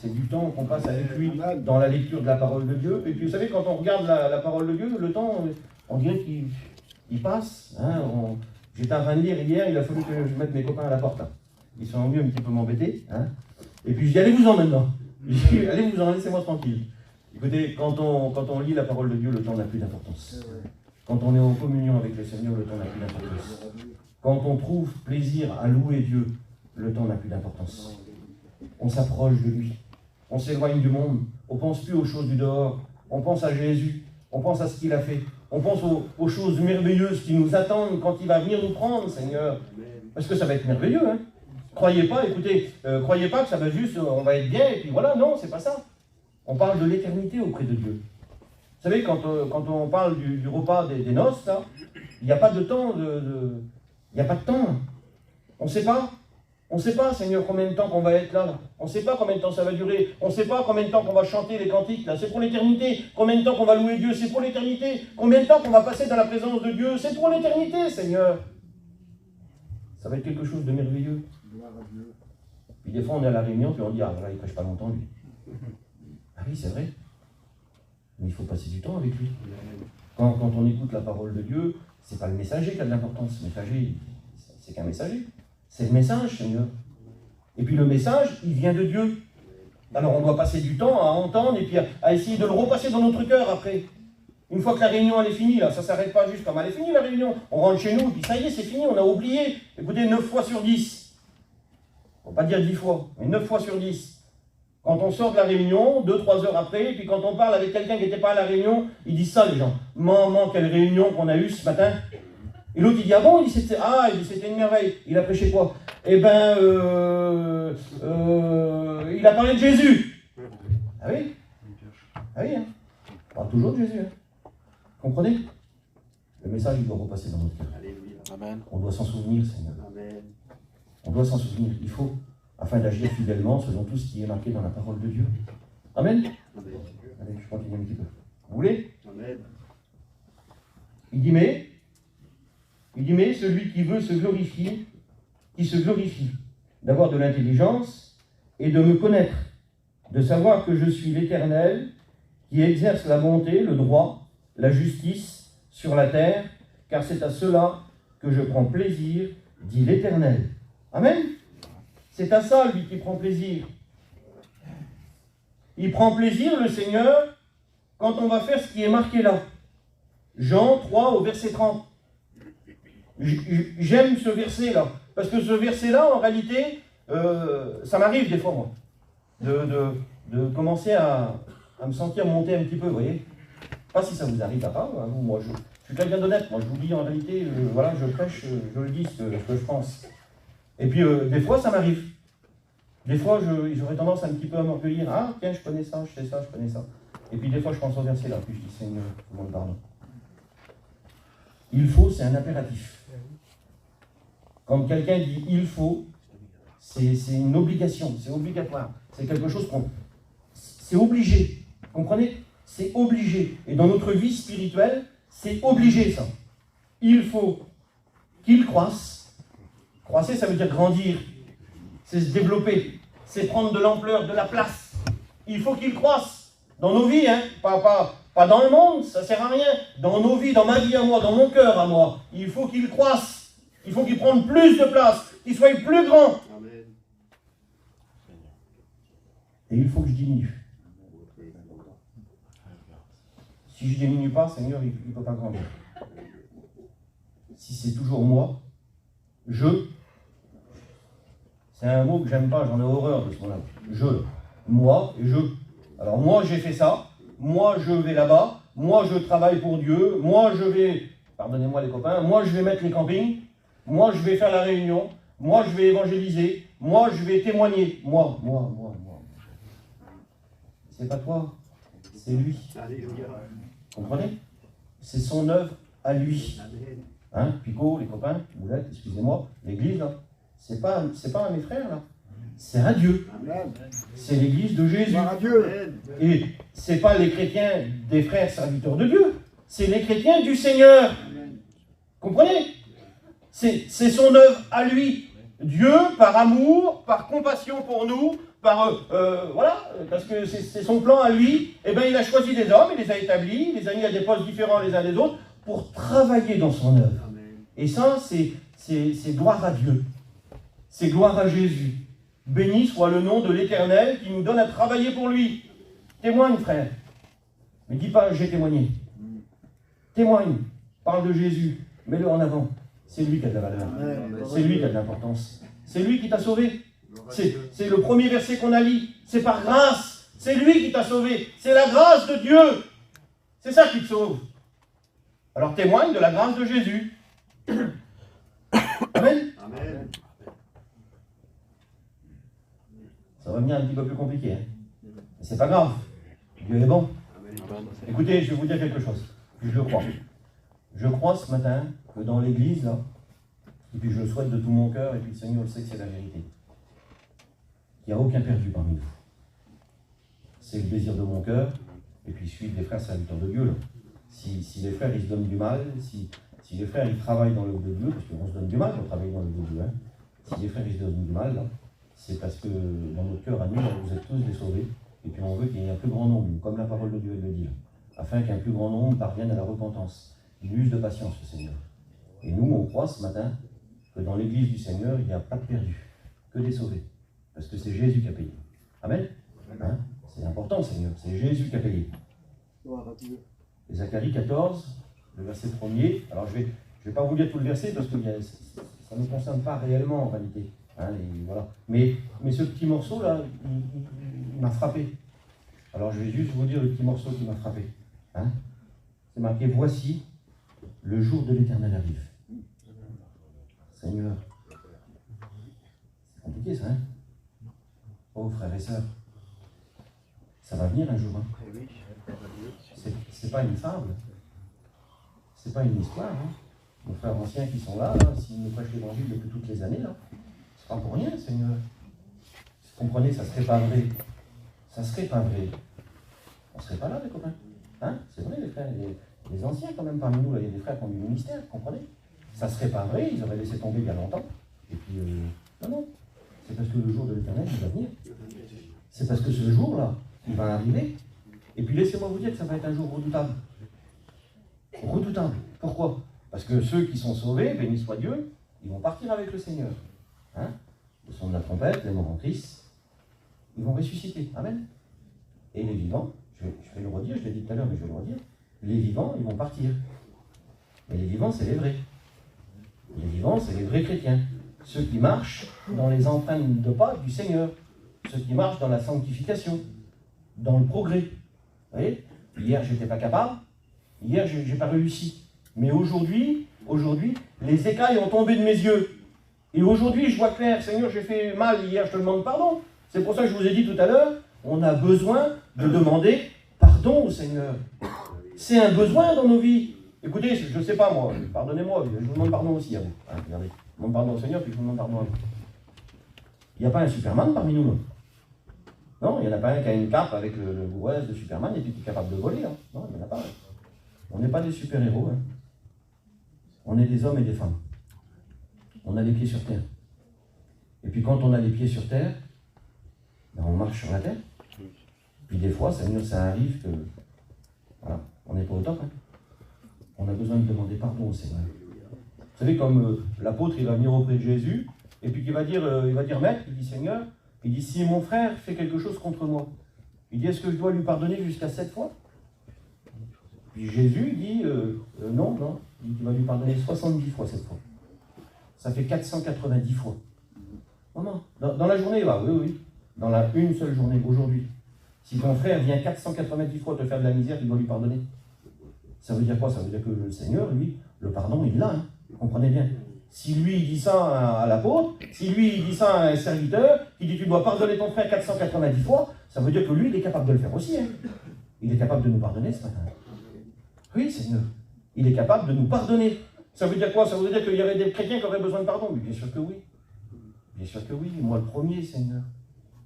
[SPEAKER 1] C'est du temps qu'on passe avec lui dans la lecture de la parole de Dieu. Et puis vous savez, quand on regarde la parole de Dieu, le temps, on dirait qu'il passe. J'étais en train de lire hier, il a fallu que je mette mes copains à la porte. Ils sont venus un petit peu m'embêter. Et puis je dis, allez-vous-en maintenant. Je dis, allez-vous-en, laissez-moi tranquille. Écoutez, quand on lit la parole de Dieu, le temps n'a plus d'importance. Quand on est en communion avec le Seigneur, le temps n'a plus d'importance. Quand on trouve plaisir à louer Dieu, le temps n'a plus d'importance. On s'approche de lui. On s'éloigne du monde. On ne pense plus aux choses du dehors. On pense à Jésus. On pense à ce qu'il a fait. On pense aux choses merveilleuses qui nous attendent quand il va venir nous prendre, Seigneur. Parce que ça va être merveilleux. Croyez pas, écoutez, croyez pas que ça va juste, on va être bien et puis voilà. Non, c'est pas ça. On parle de l'éternité auprès de Dieu. Vous savez, quand on parle du repas des noces, là, il n'y a pas de temps il n'y a pas de temps. On ne sait pas. On ne sait pas, Seigneur, combien de temps qu'on va être là. On ne sait pas combien de temps ça va durer. On ne sait pas combien de temps qu'on va chanter les cantiques, là. C'est pour l'éternité. Combien de temps qu'on va louer Dieu, c'est pour l'éternité. Combien de temps qu'on va passer dans la présence de Dieu, c'est pour l'éternité, Seigneur. Ça va être quelque chose de merveilleux. Puis des fois, on est à la réunion, puis on dit, ah voilà, il ne prêche pas longtemps, lui. Ah oui, c'est vrai. Mais il faut passer du temps avec lui. Quand on écoute la parole de Dieu, c'est pas le messager qui a de l'importance. Le messager, c'est qu'un messager. C'est le message, Seigneur. Et puis le message, il vient de Dieu. Alors on doit passer du temps à entendre et puis à essayer de le repasser dans notre cœur après. Une fois que la réunion elle est finie, là, ça ne s'arrête pas juste comme elle est finie la réunion. On rentre chez nous et puis ça y est, c'est fini, on a oublié. Écoutez, 9 fois sur 10. Il ne faut pas dire 10 fois, mais 9 fois sur 10. Quand on sort de la réunion, 2-3 heures après, et puis quand on parle avec quelqu'un qui n'était pas à la réunion, ils disent ça les gens. Maman, quelle réunion qu'on a eue ce matin. Et l'autre il dit, ah bon? Il dit, c'était une merveille. Il a prêché quoi? Eh ben, il a parlé de Jésus. Ah oui? Ah oui, on parle toujours de Jésus. Comprenez? Le message, il doit repasser dans notre cœur.
[SPEAKER 2] Amen.
[SPEAKER 1] On doit s'en souvenir, Seigneur.
[SPEAKER 2] Amen.
[SPEAKER 1] On doit s'en souvenir. Il faut, afin d'agir fidèlement selon tout ce qui est marqué dans la parole de Dieu. Amen?
[SPEAKER 2] Amen.
[SPEAKER 1] Allez, je continue un petit peu. Vous voulez?
[SPEAKER 2] Amen.
[SPEAKER 1] Il dit, mais celui qui veut se glorifier, qui se glorifie, d'avoir de l'intelligence et de me connaître, de savoir que je suis l'Éternel, qui exerce la bonté, le droit, la justice sur la terre, car c'est à cela que je prends plaisir dit l'Éternel. Amen. C'est à ça, lui, qui prend plaisir. Il prend plaisir, le Seigneur, quand on va faire ce qui est marqué là. Jean 3 au verset 30. J'aime ce verset-là, parce que ce verset-là, en réalité, ça m'arrive des fois, moi, de commencer à me sentir monter un petit peu, vous voyez. Pas si ça vous arrive à pas, hein, moi je suis quelqu'un d'honnête, moi je vous dis en réalité, voilà, je prêche, je le dis ce que je pense. Et puis des fois ça m'arrive. Des fois j'aurais tendance un petit peu à m'orgueillir, ah tiens je connais ça, je sais ça, je connais ça. Et puis des fois je pense au verset là, puis je dis Seigneur, tout le monde pardon. Il faut, c'est un impératif. Quand quelqu'un dit il faut, c'est une obligation, c'est obligatoire. C'est quelque chose c'est obligé. Vous comprenez? C'est obligé. Et dans notre vie spirituelle, c'est obligé ça. Il faut qu'il croisse. Croisser, ça veut dire grandir. C'est se développer. C'est prendre de l'ampleur, de la place. Il faut qu'il croisse. Dans nos vies, hein, pas dans le monde, ça ne sert à rien. Dans nos vies, dans ma vie à moi, dans mon cœur à moi, il faut qu'il croisse. Il faut qu'il prenne plus de place, qu'il soit plus grand.
[SPEAKER 2] Amen.
[SPEAKER 1] Et il faut que je diminue. Si je ne diminue pas, Seigneur, il ne peut pas grandir. Si c'est toujours moi, c'est un mot que j'aime pas, j'en ai horreur de ce mot-là. Moi et je. Alors moi j'ai fait ça, moi je vais là-bas, moi je travaille pour Dieu, moi je vais, pardonnez-moi les copains, moi je vais mettre les campings, moi je vais faire la réunion, moi je vais évangéliser, moi je vais témoigner. Moi. C'est pas toi, c'est lui.
[SPEAKER 2] Alléluia.
[SPEAKER 1] Comprenez? C'est son œuvre à lui.
[SPEAKER 2] Amen.
[SPEAKER 1] Hein, Picot, les copains, Boulette, excusez-moi, l'église là, c'est pas à mes frères là, c'est à Dieu.
[SPEAKER 2] Amen.
[SPEAKER 1] C'est l'église de Jésus.
[SPEAKER 2] Gloire à Dieu.
[SPEAKER 1] Et c'est pas les chrétiens des frères serviteurs de Dieu, c'est les chrétiens du Seigneur.
[SPEAKER 2] Amen.
[SPEAKER 1] Comprenez? C'est son œuvre à lui. Dieu, par amour, par compassion pour nous, voilà, parce que c'est son plan à lui, et bien il a choisi des hommes, il les a établis, il les a mis à des postes différents les uns des autres, pour travailler dans son œuvre.
[SPEAKER 2] Amen.
[SPEAKER 1] Et ça, c'est gloire à Dieu. C'est gloire à Jésus. Béni soit le nom de l'Éternel qui nous donne à travailler pour lui. Témoigne, frère. Mais dis pas, j'ai témoigné. Témoigne. Parle de Jésus. Mets-le en avant. C'est lui qui a de la valeur.
[SPEAKER 2] Amen.
[SPEAKER 1] C'est lui qui a de l'importance. C'est lui qui t'a sauvé.
[SPEAKER 2] Gloire à Dieu.
[SPEAKER 1] C'est le premier verset qu'on a lu. C'est par grâce. C'est lui qui t'a sauvé. C'est la grâce de Dieu. C'est ça qui te sauve. Alors témoigne de la grâce de Jésus. Amen.
[SPEAKER 2] Amen.
[SPEAKER 1] Ça va venir un petit peu plus compliqué. Hein. Mais c'est pas grave. Dieu est bon.
[SPEAKER 2] Amen.
[SPEAKER 1] Écoutez, je vais vous dire quelque chose. Je le crois. Je crois ce matin que dans l'église, là, et puis je le souhaite de tout mon cœur, et puis le Seigneur le sait que c'est la vérité, qu'il n'y a aucun perdu parmi nous. C'est le désir de mon cœur, et puis suivre les frères serviteurs de Dieu. Là. Si les frères ils se donnent du mal, si les frères ils travaillent dans le de Dieu, parce qu'on se donne du mal pour travailler dans le de Dieu, hein, si les frères ils se donnent du mal, là, c'est parce que dans notre cœur à nous, là, vous êtes tous des sauvés, et puis on veut qu'il y ait un plus grand nombre, comme la parole de Dieu le dit, là, afin qu'un plus grand nombre parvienne à la repentance. Il use de patience, le Seigneur. Et nous, on croit ce matin que dans l'église du Seigneur, il n'y a pas de perdus, que des sauvés. Parce que c'est Jésus qui a payé. Amen. Hein? C'est important, Seigneur. C'est Jésus qui a payé.
[SPEAKER 2] Gloire à Dieu.
[SPEAKER 1] Et Zacharie 14, le verset 1er. Alors, je vais pas vous lire tout le verset parce que ça ne nous concerne pas réellement en réalité. Hein, voilà. Mais ce petit morceau-là, il m'a frappé. Alors, je vais juste vous dire le petit morceau qui m'a frappé. Hein? C'est marqué « Voici, le jour de l'Éternel arrive. » Seigneur, c'est compliqué ça, hein? Oh, frères et sœurs, ça va venir un jour, hein?
[SPEAKER 2] Eh oui.
[SPEAKER 1] C'est pas une fable, c'est pas une histoire, hein? Nos frères anciens qui sont là, s'ils nous prêchent l'évangile depuis toutes les années, là, c'est pas pour rien, Seigneur. Vous comprenez, ça serait pas vrai. Ça serait pas vrai. On serait pas là, les copains. Hein? C'est vrai, les frères, les anciens quand même parmi nous, là, il y a des frères qui ont du ministère, vous comprenez? Ça serait pas vrai, ils auraient laissé tomber il y a longtemps. Et puis, non. C'est parce que le jour de l'Éternel, il va venir. C'est parce que ce jour-là, il va arriver. Et puis laissez-moi vous dire que ça va être un jour redoutable. Redoutable. Pourquoi? Parce que ceux qui sont sauvés, béni soit Dieu, ils vont partir avec le Seigneur. Hein? Le son de la trompette, les moments tristes, ils vont ressusciter. Amen. Et les vivants, je vais le redire, je l'ai dit tout à l'heure, mais je vais le redire, les vivants, ils vont partir. Mais les vivants, c'est les vrais. Les vivants, c'est les vrais chrétiens. Ceux qui marchent dans les empreintes de pas du Seigneur. Ceux qui marchent dans la sanctification, dans le progrès. Vous voyez? Hier, je n'étais pas capable. Hier, je n'ai pas réussi. Mais aujourd'hui, les écailles ont tombé de mes yeux. Et aujourd'hui, je vois clair. Seigneur, j'ai fait mal hier, je te demande pardon. C'est pour ça que je vous ai dit tout à l'heure, on a besoin de demander pardon au Seigneur. C'est un besoin dans nos vies. Écoutez, je ne sais pas moi, pardonnez-moi, je vous demande pardon aussi à vous. Hein, regardez, je demande pardon au Seigneur, puis je vous demande pardon à vous. Il n'y a pas un Superman parmi nous, non? Non, il n'y en a pas un qui a une cape avec le gouaise de Superman et puis qui est capable de voler. Hein. Non, il n'y en a pas. On n'est pas des super-héros. Hein. On est des hommes et des femmes. On a les pieds sur terre. Et puis quand on a les pieds sur terre, ben on marche sur la terre. Puis des fois, ça arrive que... Voilà, on n'est pas au top. Hein. On a besoin de demander pardon au Seigneur. Vous savez, comme l'apôtre, il va venir auprès de Jésus, et puis il va dire Maître, il dit Seigneur, il dit si mon frère fait quelque chose contre moi, il dit est-ce que je dois lui pardonner jusqu'à 7 fois? Puis Jésus dit non, il dit qu'il va lui pardonner 70 fois cette fois. Ça fait 490 fois. Non, dans la journée, là, oui, dans une seule journée, aujourd'hui. Si ton frère vient 490 fois te faire de la misère, tu dois lui pardonner. Ça veut dire quoi? Ça veut dire que le Seigneur, lui, le pardon, il l'a, hein. Vous comprenez bien. Si lui, il dit ça à l'apôtre, si lui, il dit ça à un serviteur, qui dit tu dois pardonner ton frère 490 fois, ça veut dire que lui, il est capable de le faire aussi. Hein. Il est capable de nous pardonner ce matin. Oui, Seigneur. Il est capable de nous pardonner. Ça veut dire quoi? Ça veut dire qu'il y aurait des chrétiens qui auraient besoin de pardon? Oui, bien sûr que oui. Bien sûr que oui. Moi le premier, Seigneur.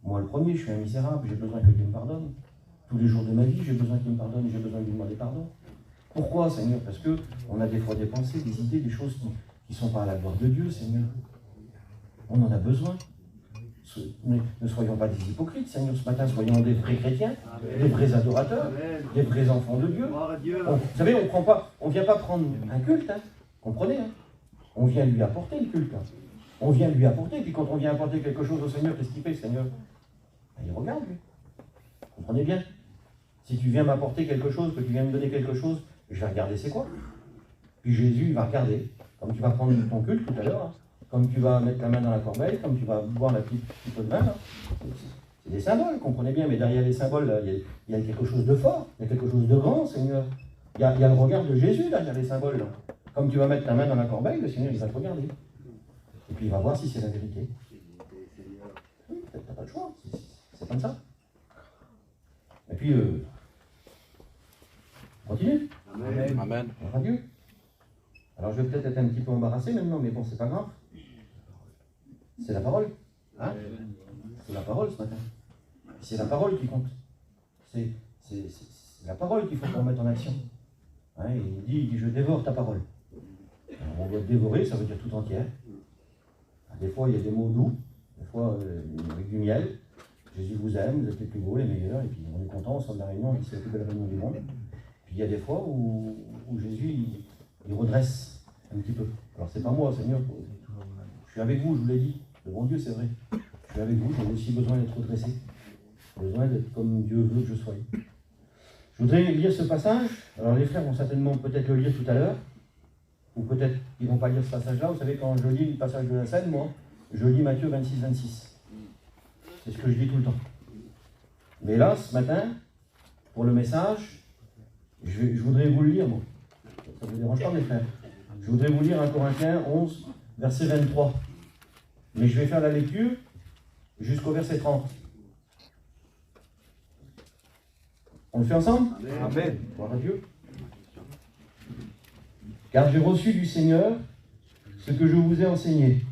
[SPEAKER 1] Moi le premier, je suis un misérable, j'ai besoin que Dieu me pardonne. Tous les jours de ma vie, j'ai besoin qu'il me pardonne et j'ai besoin de lui demander pardon. Pourquoi, Seigneur? Parce qu'on a des fois des pensées, des idées, des choses qui ne sont pas à la gloire de Dieu, Seigneur. On en a besoin. Ne soyons pas des hypocrites, Seigneur, ce matin, soyons des vrais chrétiens, des vrais adorateurs, des vrais enfants de Dieu. Vous savez, on ne vient pas prendre un culte, hein, comprenez, hein. On vient lui apporter le culte. Hein. On vient lui apporter, puis quand on vient apporter quelque chose au Seigneur, qu'est-ce qu'il fait, Seigneur? Il regarde, lui. Comprenez bien. Si tu viens m'apporter quelque chose, que tu viens me donner quelque chose, je vais regarder c'est quoi. Puis Jésus, il va regarder. Comme tu vas prendre ton culte tout à l'heure, hein. Comme tu vas mettre la main dans la corbeille, comme tu vas boire la petite peu de vin. Hein. C'est des symboles, comprenez bien, mais derrière les symboles, là, il y a quelque chose de fort, il y a quelque chose de grand, Seigneur. Il y a le regard de Jésus derrière les symboles. Là. Comme tu vas mettre ta main dans la corbeille, le Seigneur, il va te regarder. Et puis il va voir si c'est la vérité. Oui, peut-être que tu n'as pas le choix, c'est comme ça. Et puis, continue.
[SPEAKER 2] Amen.
[SPEAKER 3] Amen.
[SPEAKER 1] On Dieu. Alors je vais peut-être être un petit peu embarrassé maintenant, mais bon, c'est pas grave. C'est la parole. Hein? C'est la parole ce matin. C'est la parole qui compte. C'est la parole qu'il faut qu'on mette en action. Hein, il dit, je dévore ta parole. Alors, on doit dévorer, ça veut dire tout entière. Des fois, il y a des mots doux, des fois, avec du miel. Jésus vous aime, vous êtes les plus beaux, les meilleurs, et puis on est content, on sort de la réunion, c'est la plus belle réunion du monde. Puis il y a des fois où Jésus, il redresse un petit peu. Alors c'est pas moi, Seigneur, je suis avec vous, je vous l'ai dit. Le bon Dieu, c'est vrai. Je suis avec vous, j'ai aussi besoin d'être redressé. J'ai besoin d'être comme Dieu veut que je sois. Je voudrais lire ce passage. Alors les frères vont certainement peut-être le lire tout à l'heure, ou peut-être qu'ils ne vont pas lire ce passage-là. Vous savez, quand je lis le passage de la scène, moi, je lis Matthieu 26-26. C'est ce que je dis tout le temps. Mais là, ce matin, pour le message, je voudrais vous le lire, moi. Ça ne vous dérange pas, mes frères. Je voudrais vous lire 1 Corinthiens 11, verset 23. Mais je vais faire la lecture jusqu'au verset 30. On le fait ensemble?
[SPEAKER 2] Amen.
[SPEAKER 1] Gloire à Dieu. Car j'ai reçu du Seigneur ce que je vous ai enseigné.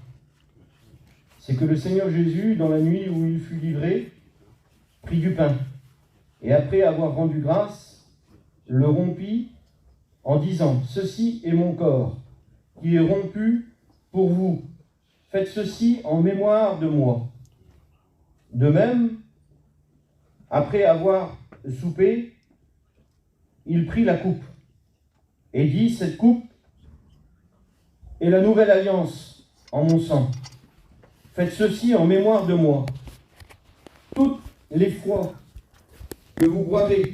[SPEAKER 1] C'est que le Seigneur Jésus, dans la nuit où il fut livré, prit du pain, et après avoir rendu grâce, le rompit en disant, « Ceci est mon corps, qui est rompu pour vous. Faites ceci en mémoire de moi. » De même, après avoir soupé, il prit la coupe, et dit, « Cette coupe est la nouvelle alliance en mon sang. Faites ceci en mémoire de moi. Toutes les fois que vous boirez,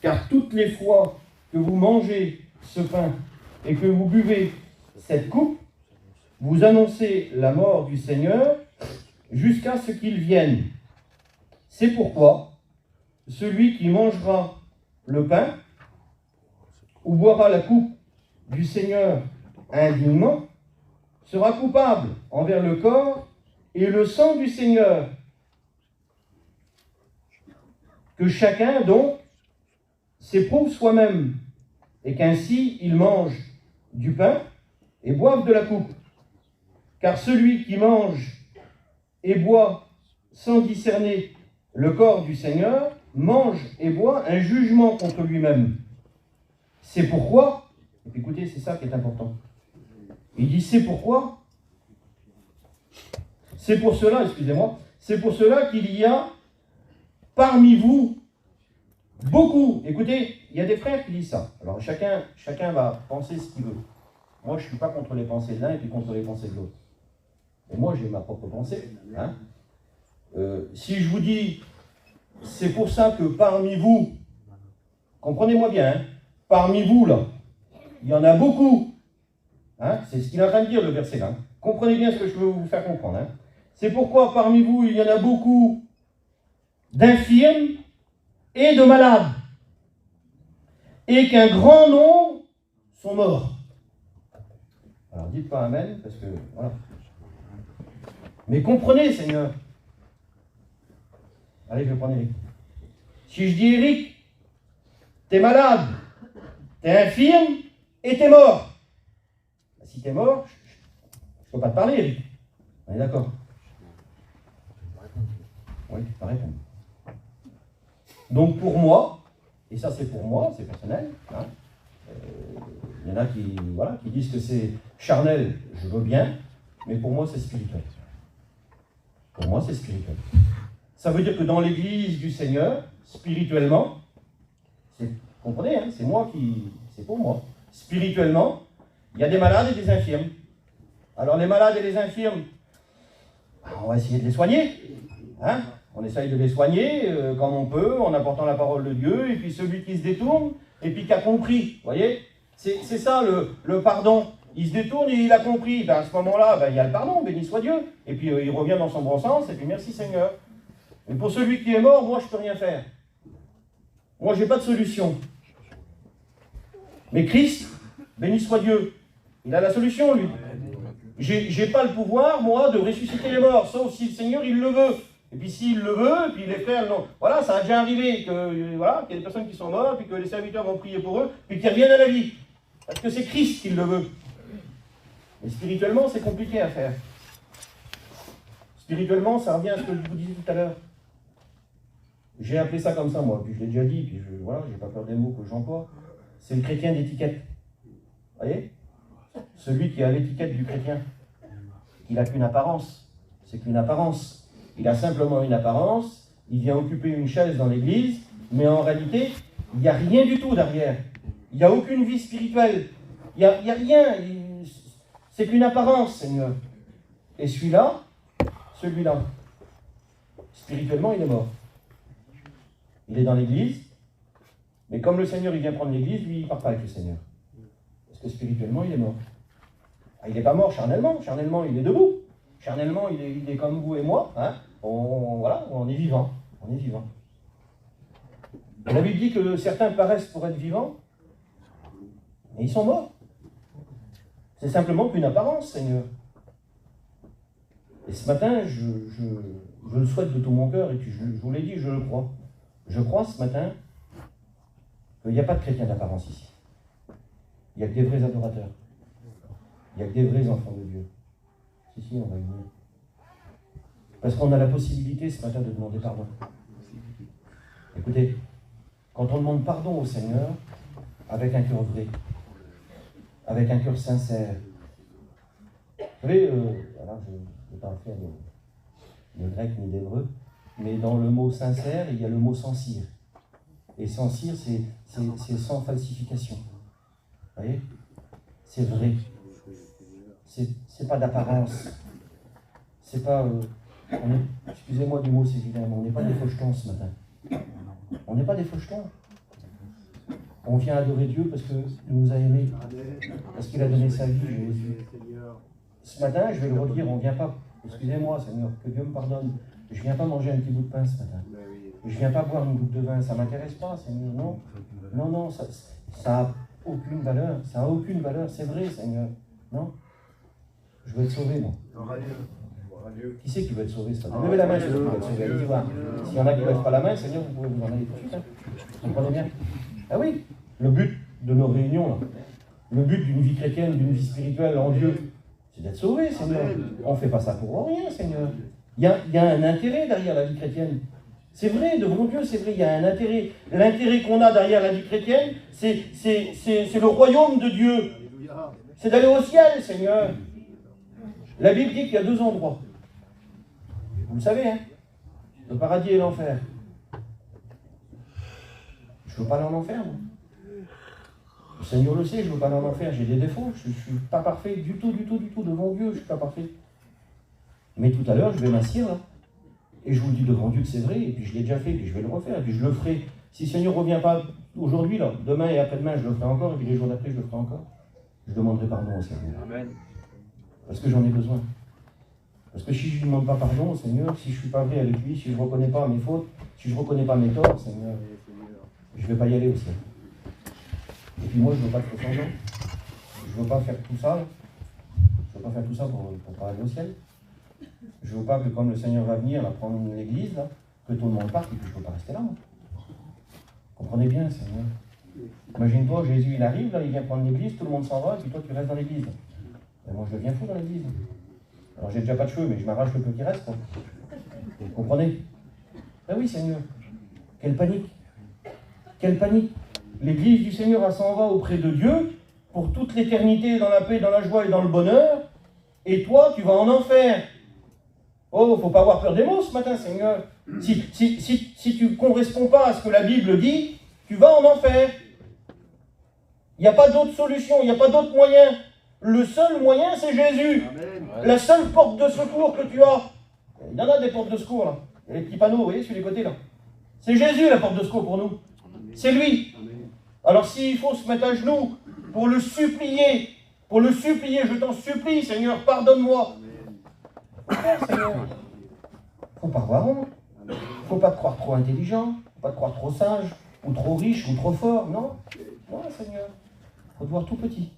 [SPEAKER 1] car toutes les fois que vous mangez ce pain et que vous buvez cette coupe, vous annoncez la mort du Seigneur jusqu'à ce qu'il vienne. C'est pourquoi celui qui mangera le pain ou boira la coupe du Seigneur indignement sera coupable envers le corps et le sang du Seigneur. Que chacun, donc, s'éprouve soi-même, et qu'ainsi il mange du pain et boive de la coupe. Car celui qui mange et boit sans discerner le corps du Seigneur mange et boit un jugement contre lui-même. C'est pourquoi, et puis écoutez, c'est ça qui est important. Il dit c'est pourquoi, c'est pour cela, excusez-moi, c'est pour cela qu'il y a parmi vous beaucoup. Écoutez, il y a des frères qui disent ça. Alors chacun va penser ce qu'il veut. Moi, je ne suis pas contre les pensées de l'un et puis contre les pensées de l'autre. Et moi, j'ai ma propre pensée. Hein. Si je vous dis, c'est pour ça que parmi vous, comprenez-moi bien, hein, parmi vous, là, il y en a beaucoup. Hein, c'est ce qu'il est en train de dire, le verset là. Hein. Comprenez bien ce que je veux vous faire comprendre. Hein. C'est pourquoi parmi vous, il y en a beaucoup d'infirmes et de malades, et qu'un grand nombre sont morts. Alors dites pas Amen, parce que voilà. Mais comprenez, Seigneur. Allez, je vais prendre Eric. Si je dis Eric, t'es malade, t'es infirme et t'es mort. Si t'es mort, je ne peux pas te parler, Eric. On est d'accord? Oui, tu peux répondre. Donc pour moi, et ça c'est pour moi, c'est personnel, hein, il y en a qui disent que c'est charnel, je veux bien, mais pour moi c'est spirituel. Pour moi c'est spirituel. Ça veut dire que dans l'église du Seigneur, spirituellement, vous comprenez, hein, c'est pour moi. Spirituellement, il y a des malades et des infirmes. Alors les malades et les infirmes, on va essayer de les soigner. Hein. On essaye de les soigner comme on peut, en apportant la parole de Dieu, et puis celui qui se détourne, et puis qui a compris, vous voyez, c'est ça le pardon. Il se détourne et il a compris. Ben, à ce moment-là, il y a le pardon, béni soit Dieu. Et puis il revient dans son bon sens, et puis merci Seigneur. Mais pour celui qui est mort, moi je ne peux rien faire. Moi je n'ai pas de solution. Mais Christ, béni soit Dieu, il a la solution lui. J'ai pas le pouvoir, moi, de ressusciter les morts, sauf si le Seigneur il le veut. Et puis s'il le veut, puis les frères, non. Voilà, ça a déjà arrivé qu'il y a des personnes qui sont mortes, puis que les serviteurs vont prier pour eux, puis qu'ils reviennent à la vie. Parce que c'est Christ qui le veut. Mais spirituellement, c'est compliqué à faire. Spirituellement, ça revient à ce que je vous disais tout à l'heure. J'ai appelé ça comme ça, moi, puis je l'ai déjà dit, puis j'ai pas peur des mots que j'emploie. C'est le chrétien d'étiquette. Vous voyez? Celui qui a l'étiquette du chrétien. Il n'a qu'une apparence. C'est qu'une apparence. Il a simplement une apparence, il vient occuper une chaise dans l'église, mais en réalité, il n'y a rien du tout derrière. Il n'y a aucune vie spirituelle. Il n'y a rien. C'est qu'une apparence, Seigneur. Et celui-là, spirituellement, il est mort. Il est dans l'église, mais comme le Seigneur, il vient prendre l'église, lui, il ne part pas avec le Seigneur. Parce que spirituellement, il est mort. Ah, il n'est pas mort charnellement. Charnellement, il est debout. Charnellement, il est comme vous et moi. Hein. On est vivant. On est vivant. La Bible dit que certains paraissent pour être vivants, mais ils sont morts. C'est simplement qu'une apparence, Seigneur. Et ce matin, je le souhaite de tout mon cœur, et puis je vous l'ai dit, je le crois. Je crois ce matin qu'il n'y a pas de chrétiens d'apparence ici. Il n'y a que des vrais adorateurs. Il n'y a que des vrais enfants de Dieu. Si, on va y venir. Parce qu'on a la possibilité ce matin de demander pardon. Écoutez, quand on demande pardon au Seigneur, avec un cœur vrai, avec un cœur sincère, vous savez, alors je ne vais pas faire le grec ni l'hébreu, mais dans le mot sincère, il y a le mot sans cire. Et sans cire, c'est sans falsification. Vous voyez? C'est vrai. c'est pas d'apparence. C'est pas... excusez-moi du mot, c'est vilain, mais on n'est pas des fauchetons ce matin. On n'est pas des fauchetons. On vient adorer Dieu parce qu'il nous a aimés, parce qu'il a donné sa vie, Jésus. Ce matin, je vais le redire, on ne vient pas, excusez-moi Seigneur, que Dieu me pardonne, je ne viens pas manger un petit bout de pain ce matin. Je ne viens pas boire une goutte de vin, ça ne m'intéresse pas, Seigneur, non. Non, ça n'a aucune valeur, ça n'a aucune valeur, c'est vrai, Seigneur. Non. Je veux être sauvé, moi. Qui c'est qui veut être sauvé ce matin? Levez la main, ceux qui veulent être sauvés, allez-y voir. S'il y en a qui ne lèvent pas la main, Seigneur, vous pouvez vous en aller tout de suite. Vous comprenez bien? Ah oui, le but de nos réunions, là, le but d'une vie chrétienne, d'une vie spirituelle en Dieu, c'est d'être sauvé, Seigneur. On ne fait pas ça pour rien, Seigneur. Il y a un intérêt derrière la vie chrétienne. C'est vrai, devant Dieu, c'est vrai, il y a un intérêt. L'intérêt qu'on a derrière la vie chrétienne, c'est le royaume de Dieu. C'est d'aller au ciel, Seigneur. La Bible dit qu'il y a 2 endroits. Vous le savez, hein? Le paradis et l'enfer. Je ne veux pas aller en enfer, moi. Le Seigneur le sait, je ne veux pas aller en enfer. J'ai des défauts, je ne suis pas parfait du tout. Devant Dieu, je ne suis pas parfait. Mais tout à l'heure, je vais m'assieds là. Et je vous le dis devant Dieu que c'est vrai, et puis je l'ai déjà fait, et puis je vais le refaire, et puis je le ferai. Si le Seigneur ne revient pas aujourd'hui, là, demain et après-demain, je le ferai encore, et puis les jours d'après, je le ferai encore. Je demanderai pardon au Seigneur.
[SPEAKER 2] Amen.
[SPEAKER 1] Parce que j'en ai besoin. Parce que si je ne lui demande pas pardon au Seigneur, si je ne suis pas vrai avec lui, si je ne reconnais pas mes fautes, si je ne reconnais pas mes torts, Seigneur, je ne vais pas y aller au ciel. Et puis moi, je ne veux pas être ressemblant. Je ne veux pas faire tout ça. Je ne veux pas faire tout ça pour pas aller au ciel. Je ne veux pas que comme le Seigneur va venir, là, prendre l'église, là, que tout le monde parte et que je ne peux pas rester là, moi. Comprenez bien, Seigneur. Imagine-toi, Jésus, il arrive, là, il vient prendre l'église, tout le monde s'en va, et puis toi, tu restes dans l'église. Et moi, je deviens fou dans l'église. Alors, j'ai déjà pas de cheveux, mais je m'arrache le peu qui reste, quoi. Vous comprenez? Ben oui, Seigneur. Quelle panique. Quelle panique. L'église du Seigneur, elle s'en va auprès de Dieu pour toute l'éternité, dans la paix, dans la joie et dans le bonheur. Et toi, tu vas en enfer. Oh, faut pas avoir peur des mots ce matin, Seigneur. Si tu ne corresponds pas à ce que la Bible dit, tu vas en enfer. Il n'y a pas d'autre solution, il n'y a pas d'autre moyen. Le seul moyen, c'est Jésus.
[SPEAKER 2] Amen.
[SPEAKER 1] La seule porte de secours que tu as. Il y en a des portes de secours, là. Il y a les petits panneaux, vous voyez, sur les côtés, là. C'est Jésus, la porte de secours pour nous. C'est lui. Alors, s'il faut se mettre à genoux pour le supplier, je t'en supplie, Seigneur, pardonne-moi. Seigneur. Faut pas avoir honte. Faut pas te croire trop intelligent, faut pas te croire trop sage, ou trop riche, ou trop fort. Non, non, Seigneur. Faut te voir tout petit.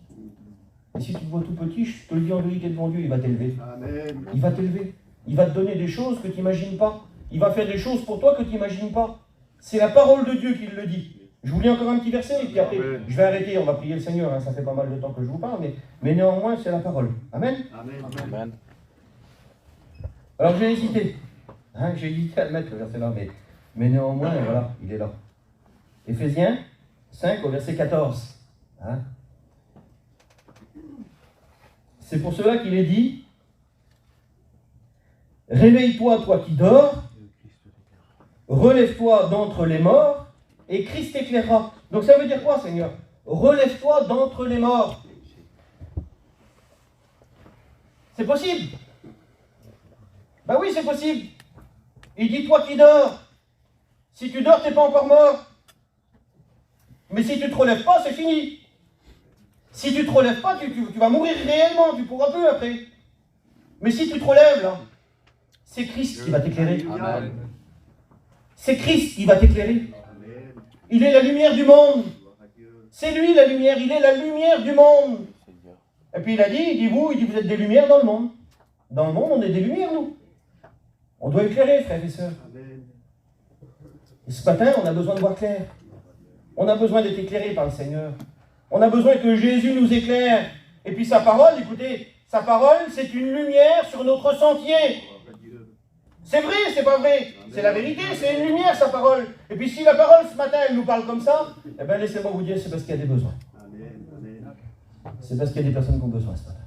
[SPEAKER 1] Et si tu te vois tout petit, je te le dis en vérité devant Dieu, il va t'élever.
[SPEAKER 2] Amen.
[SPEAKER 1] Il va t'élever. Il va te donner des choses que tu n'imagines pas. Il va faire des choses pour toi que tu n'imagines pas. C'est la parole de Dieu qui le dit. Je vous lis encore un petit verset, et puis après, je vais arrêter, on va prier le Seigneur, hein, ça fait pas mal de temps que je vous parle, mais néanmoins, c'est la parole. Amen.
[SPEAKER 2] Amen.
[SPEAKER 3] Amen.
[SPEAKER 1] Alors j'ai hésité. Hein, j'ai hésité à le mettre, le verset là, mais néanmoins, voilà, il est là. Éphésiens 5 au verset 14. Hein. C'est pour cela qu'il est dit, réveille-toi, toi qui dors, relève-toi d'entre les morts, et Christ t'éclairera. Donc ça veut dire quoi, Seigneur? Relève-toi d'entre les morts. C'est possible. Ben oui, c'est possible. Il dit, toi qui dors. Si tu dors, tu n'es pas encore mort. Mais si tu ne te relèves pas, c'est fini. Si tu ne te relèves pas, tu vas mourir réellement, tu ne pourras plus après. Mais si tu te relèves, là, c'est Christ qui va t'éclairer.
[SPEAKER 3] Amen.
[SPEAKER 1] C'est Christ qui va t'éclairer. Il est la lumière du monde. C'est lui la lumière, il est la lumière du monde. Et puis il dit vous êtes des lumières dans le monde. Dans le monde, on est des lumières, nous. On doit éclairer, frères et sœurs. Et ce matin, on a besoin de voir clair. On a besoin d'être éclairé par le Seigneur. On a besoin que Jésus nous éclaire. Et puis sa parole, écoutez, sa parole, c'est une lumière sur notre sentier. C'est vrai, c'est pas vrai. C'est la vérité, c'est une lumière, sa parole. Et puis si la parole, ce matin, elle nous parle comme ça, eh bien laissez-moi vous dire, c'est parce qu'il y a des besoins. C'est parce qu'il y a des personnes qui ont besoin ce matin.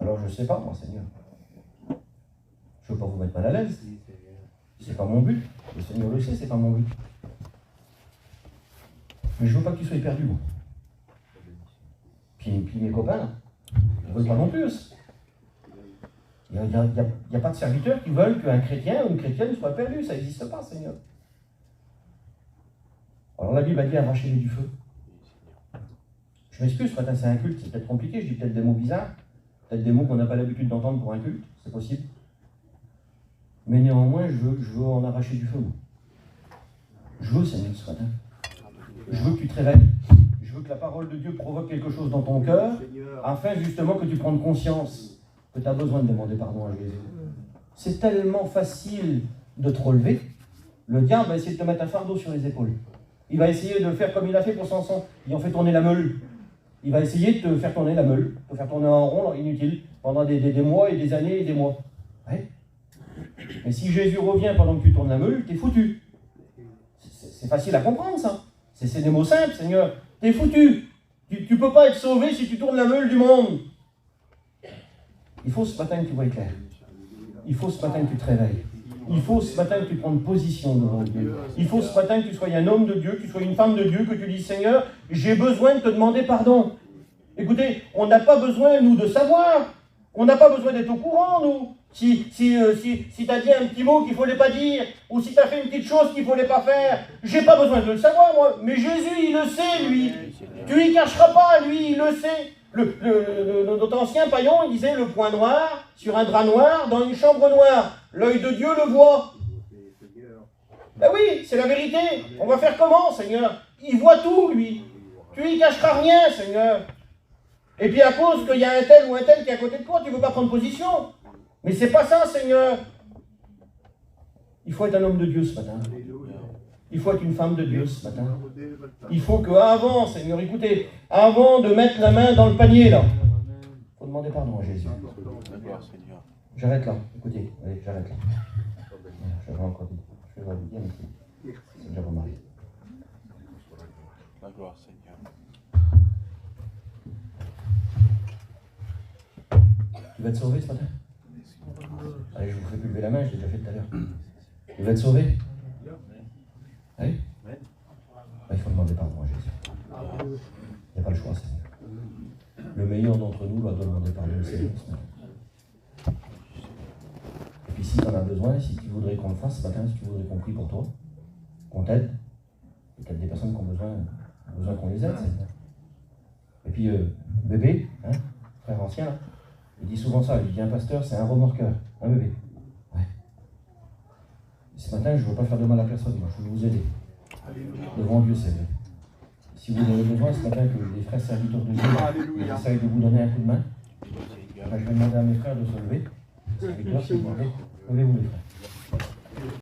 [SPEAKER 1] Alors je ne sais pas, moi, Seigneur. Je ne veux pas vous mettre mal à l'aise. C'est pas mon but. Le Seigneur le sait, c'est pas mon but. Mais je veux pas que tu sois perdu, moi. Puis mes copains, là, veulent pas non plus. Il n'y a pas de serviteurs qui veulent qu'un chrétien ou une chrétienne soit perdu. Ça n'existe pas, Seigneur. Alors la Bible a dit arrachez-les du feu. Je m'excuse, ce matin c'est un culte, c'est peut-être compliqué, je dis peut-être des mots bizarres, peut-être des mots qu'on n'a pas l'habitude d'entendre pour un culte, c'est possible. Mais néanmoins, je veux en arracher du feu. Je veux, Seigneur, ce matin. Je veux que tu te réveilles. Je veux que la parole de Dieu provoque quelque chose dans ton cœur, afin justement que tu prennes conscience que tu as besoin de demander pardon à Jésus. C'est tellement facile de te relever. Le diable va essayer de te mettre un fardeau sur les épaules. Il va essayer de faire comme il a fait pour Samson. Il en fait tourner la meule. Il va essayer de te faire tourner la meule, de te faire tourner en rond, inutile, pendant des mois et des années et des mois. Ouais. Mais si Jésus revient pendant que tu tournes la meule, t'es foutu. C'est facile à comprendre, ça. C'est des mots simples, Seigneur. T'es foutu. Tu ne peux pas être sauvé si tu tournes la meule du monde. Il faut ce matin que tu vois clair. Il faut ce matin que tu te réveilles. Il faut ce matin que tu prennes position devant Dieu. Il faut ce matin que tu sois un homme de Dieu, que tu sois une femme de Dieu, que tu dises, Seigneur, j'ai besoin de te demander pardon. Écoutez, on n'a pas besoin, nous, de savoir. On n'a pas besoin d'être au courant, nous. Si tu as dit un petit mot qu'il ne fallait pas dire, ou si tu as fait une petite chose qu'il ne fallait pas faire, j'ai pas besoin de le savoir, moi. Mais Jésus, il le sait, lui. Tu lui cacheras pas, lui, il le sait. Notre ancien païen, il disait le point noir sur un drap noir dans une chambre noire. L'œil de Dieu le voit. Ben oui, c'est la vérité. On va faire comment, Seigneur? Il voit tout, lui. Tu lui cacheras rien, Seigneur. Et puis à cause qu'il y a un tel ou un tel qui est à côté de toi, tu ne veux pas prendre position. Mais c'est pas ça, Seigneur. Il faut être un homme de Dieu ce matin. Il faut être une femme de Dieu ce matin. Il faut qu'avant, Seigneur, écoutez, avant de mettre la main dans le panier, là, il faut demander pardon à Jésus. J'arrête là, écoutez, allez, j'arrête là. J'avais encore dit, je vais vous dire, mais c'est déjà pas mal.
[SPEAKER 3] La gloire, Seigneur.
[SPEAKER 1] Tu vas être sauvé ce matin? Allez, je vous fais plus lever la main, je l'ai déjà fait tout à l'heure. Tu vas être sauvé? Oui? Il faut demander pardon à Jésus. Il n'y a pas le choix, Seigneur. Le meilleur d'entre nous doit demander pardon au Seigneur ce matin. Et puis si tu en as besoin, si tu voudrais qu'on le fasse ce matin, si tu voudrais qu'on prie pour toi, qu'on t'aide, il y a peut-être des personnes qui ont besoin qu'on les aide, Seigneur. Et puis, bébé, hein, frère ancien, là, il dit souvent ça, il dit un pasteur, c'est un remorqueur, un bébé. Ouais. Et ce matin, je ne veux pas faire de mal à personne, moi, je veux vous aider. Devant Dieu, c'est vrai. Si vous avez besoin ce matin que les frères serviteurs de Dieu essayent de vous donner un coup de main, ben, je vais demander à mes frères de se lever. Les serviteurs, si vous voulez, levez-vous les frères.